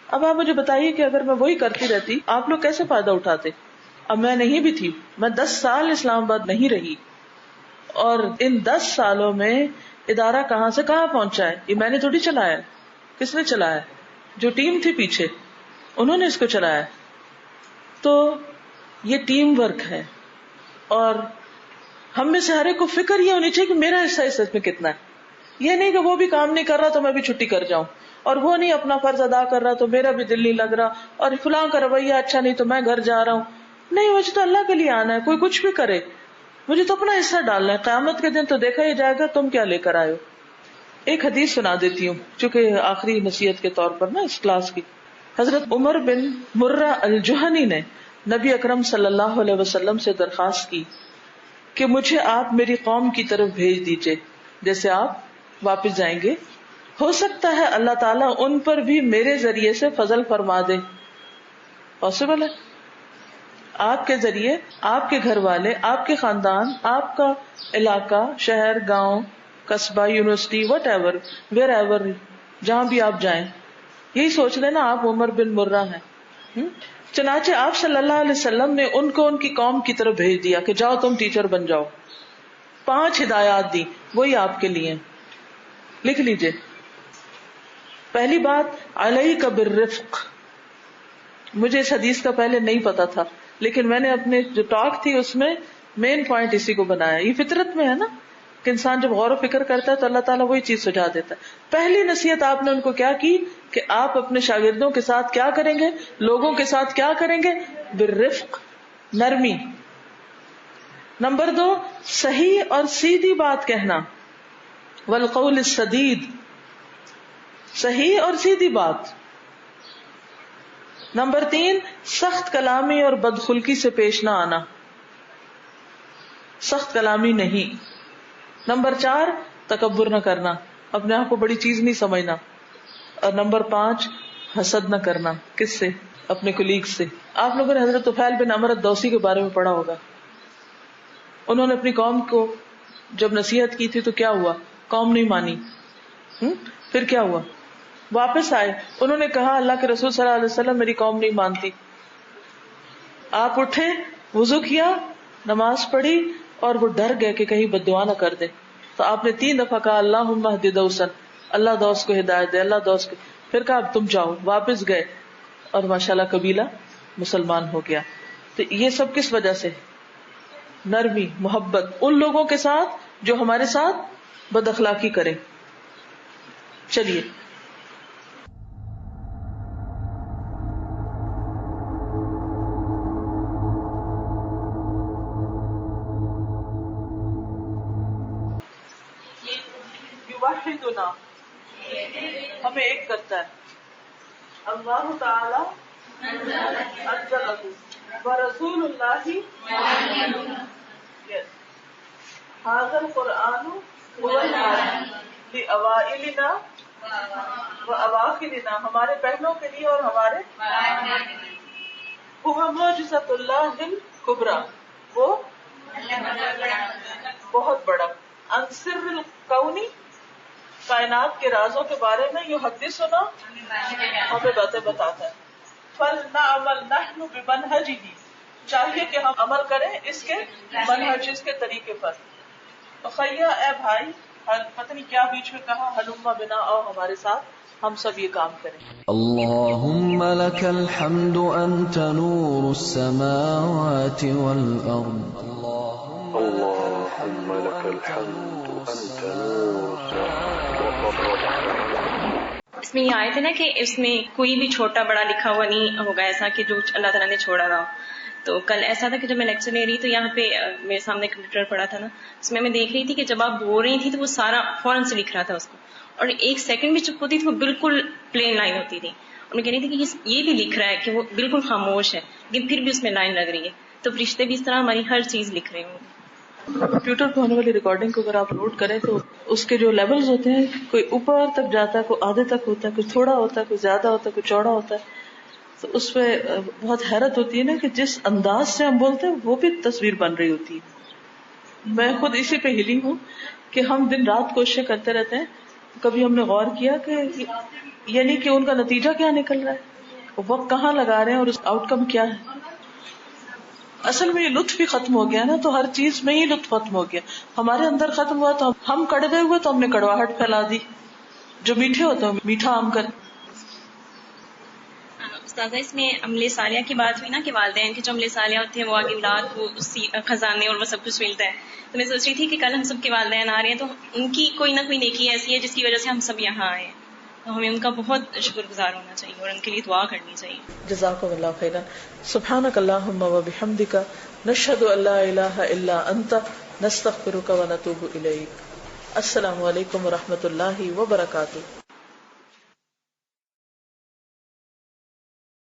اب آپ مجھے بتائیے کہ اگر میں وہی کرتی رہتی آپ لوگ کیسے فائدہ اٹھاتے؟ اب میں نہیں بھی تھی, میں 10 سال اسلام آباد نہیں رہی, اور ان 10 سالوں میں ادارہ کہاں سے کہاں پہنچا ہے یہ میں نے تھوڑی چلایا. کس نے چلایا؟ جو ٹیم تھی پیچھے, انہوں نے اس کو چلایا. تو یہ ٹیم ورک ہے, اور ہم میں سے ہر ایک کو فکر یہ ہونی چاہیے کہ میرا حصہ اس میں کتنا ہے. یہ نہیں کہ وہ بھی کام نہیں کر رہا تو میں بھی چھٹی کر جاؤں, اور وہ نہیں اپنا فرض ادا کر رہا تو میرا بھی دل نہیں لگ رہا, اور فلاں کا رویہ اچھا نہیں تو میں گھر جا رہا ہوں. نہیں, مجھے تو اللہ کے لیے آنا ہے, کوئی کچھ بھی کرے, مجھے تو اپنا حصہ ڈالنا ہے. قیامت کے دن تو دیکھا ہی جائے گا تم کیا لے کر آئے ہو. ایک حدیث سنا دیتی ہوں چونکہ آخری نصیحت کے طور پر نا اس کلاس کی. حضرت عمر بن مرہ الجہنی نے نبی اکرم صلی اللہ علیہ وسلم سے درخواست کی کہ مجھے آپ میری قوم کی طرف بھیج دیجئے, جیسے آپ واپس جائیں گے ہو سکتا ہے اللہ تعالیٰ ان پر بھی میرے ذریعے سے فضل فرما دے. پاسبل ہے آپ کے ذریعے آپ کے گھر والے, آپ کے خاندان, آپ کا علاقہ, شہر, گاؤں, قصبہ, university, what ever, where ever, جہاں بھی آپ جائیں, یہی سوچ لینا آپ عمر بن مرہ ہیں. چنانچہ آپ صلی اللہ علیہ وسلم نے ان کو ان کی قوم کی طرف بھیج دیا کہ جاؤ تم ٹیچر بن جاؤ. 5 ہدایات دی, وہی آپ کے لیے. لکھ لیجئے. پہلی بات, علیک بالرفق. مجھے اس حدیث کا پہلے نہیں پتا تھا, لیکن میں نے اپنے جو ٹاک تھی اس میں مین پوائنٹ اسی کو بنایا. یہ فطرت میں ہے نا کہ انسان جب غور و فکر کرتا ہے تو اللہ تعالیٰ وہی چیز سجا دیتا ہے. پہلی نصیحت آپ نے ان کو کیا کی کہ آپ اپنے شاگردوں کے ساتھ کیا کریں گے, لوگوں کے ساتھ کیا کریں گے؟ بالرفق, نرمی. نمبر 2, صحیح اور سیدھی بات کہنا. والقول السدید, صحیح اور سیدھی بات. نمبر 3, سخت کلامی اور بدخلقی سے پیش نہ آنا, سخت کلامی نہیں. نمبر 4, تکبر نہ کرنا, اپنے آپ کو بڑی چیز نہیں سمجھنا. اور نمبر 5, حسد نہ کرنا. کس سے؟ اپنے کولیگ سے. آپ لوگوں نے حضرت طفیل بن عمرو الدوسی کے بارے میں پڑھا ہوگا. انہوں نے اپنی قوم کو جب نصیحت کی تھی تو کیا ہوا؟ قوم نہیں مانی. پھر کیا ہوا؟ واپس آئے, انہوں نے کہا اللہ کے رسول صلی اللہ علیہ وسلم میری قوم نہیں مانتی. آپ اٹھے, وضو کیا, نماز پڑھی, اور وہ ڈر گئے کہ کہیں بد دعا نہ کر دے. تو آپ نے 3 دفعہ کہا اللہم اہد دوسا, اللہ دوس کو ہدایت دے, اللہ دوس کو. پھر کہا اب تم جاؤ. واپس گئے اور ماشاءاللہ قبیلہ مسلمان ہو گیا. تو یہ سب کس وجہ سے؟ نرمی, محبت ان لوگوں کے ساتھ جو ہمارے ساتھ بد اخلاقی کریں. چلیے یوحدنا, ہمیں ایک کرتا ہے. اللہ تعالی انزلہ ورسول اللہ ھذا القرآن هو الهادی لأوائلنا وأواخرنا, ہمارے پہلوں کے لیے اور ہمارے. هو معجزۃ اللہ الکبریٰ, وہ بہت بڑا. عن سر الکون, کائنات کے رازوں کے بارے میں یحدثنا ہمیں باتیں بتاتا ہے. فلنعمل نحن بمنہجہ، چاہیے کہ ہم عمل کریں اس کے منہج، اس کے طریقے پر. اخیا اے بھائی، پتہ نہیں کیا بیچ میں کہا، ہلم بنا آؤ ہمارے ساتھ ہم سب یہ کام کریں. اللهم لك الحمد أنت نور السماوات والأرض. اللهم لك الحمد أنت نور السماوات والأرض. اس میں یہ آیت ہے نا کہ اس میں کوئی بھی چھوٹا بڑا لکھا ہوا نہیں ہوگا ایسا کہ جو اللہ تعالیٰ نے چھوڑا رہا. تو کل ایسا تھا کہ جب میں لیکچر لے رہی تو یہاں پہ میرے سامنے کمپیوٹر پڑا تھا نا، اس میں دیکھ رہی تھی کہ جب آپ بول رہی تھی تو وہ سارا فوراً سے لکھ رہا تھا اس کو، اور ایک سیکنڈ بھی چپ ہوتی تھی وہ بالکل پلین لائن ہوتی تھی. اور میں کہہ رہی تھی کہ یہ بھی لکھ رہا ہے کہ وہ بالکل خاموش ہے لیکن پھر بھی اس میں لائن لگ رہی ہے. تو فرشتے بھی اس طرح ہماری ہر چیز لکھ رہے ہوں گے. کمپیوٹر پہ ہونے والی ریکارڈنگ کو اگر آپ نوٹ کریں تو اس کے جو لیولز ہوتے ہیں، کوئی اوپر تک جاتا ہے، کوئی آدھے تک ہوتا ہے، کوئی تھوڑا ہوتا ہے، کوئی زیادہ ہوتا ہے، کوئی چوڑا ہوتا ہے. تو اس پہ بہت حیرت ہوتی ہے نا کہ جس انداز سے ہم بولتے ہیں وہ بھی تصویر بن رہی ہوتی ہے. میں خود اسی پہ ہلی ہوں کہ ہم دن رات کوششیں کرتے رہتے ہیں. کبھی ہم نے غور کیا کہ یعنی کہ ان کا نتیجہ کیا نکل رہا ہے، وقت کہاں لگا رہے ہیں اور اس آؤٹ کم کیا ہے. اصل میں یہ لطف ہی ختم ہو گیا نا، تو ہر چیز میں ہی لطف ختم ہو گیا. ہمارے اندر ختم ہوا تو ہم کڑوے ہوئے تو ہم نے کڑواہٹ پھیلا دی. جو میٹھے ہوتے ہیں میٹھا عام کر. استاذہ اس میں عمل صالحہ کی بات ہوئی نا کہ والدین کے جو عمل صالحہ ہوتے ہیں وہ آگے اولاد کو خزانے اور وہ سب کچھ ملتا ہے. تو میں سوچ رہی تھی کہ کل ہم سب کے والدین آ رہے ہیں تو ان کی کوئی نہ کوئی نیکی ایسی ہے جس کی وجہ سے ہم سب یہاں آئے ہیں، تو ہمیں ان کا بہت شکر گزار ہونا چاہیے اور ان کے لیے دعا کرنی چاہیے. جزاکم اللہ خیرا. سبحانک اللہم و بحمدک، نشہد ان لا الہ الا انت، نستغفرک و نتوب الیک. السلام علیکم و رحمۃ اللہ وبرکاتہ.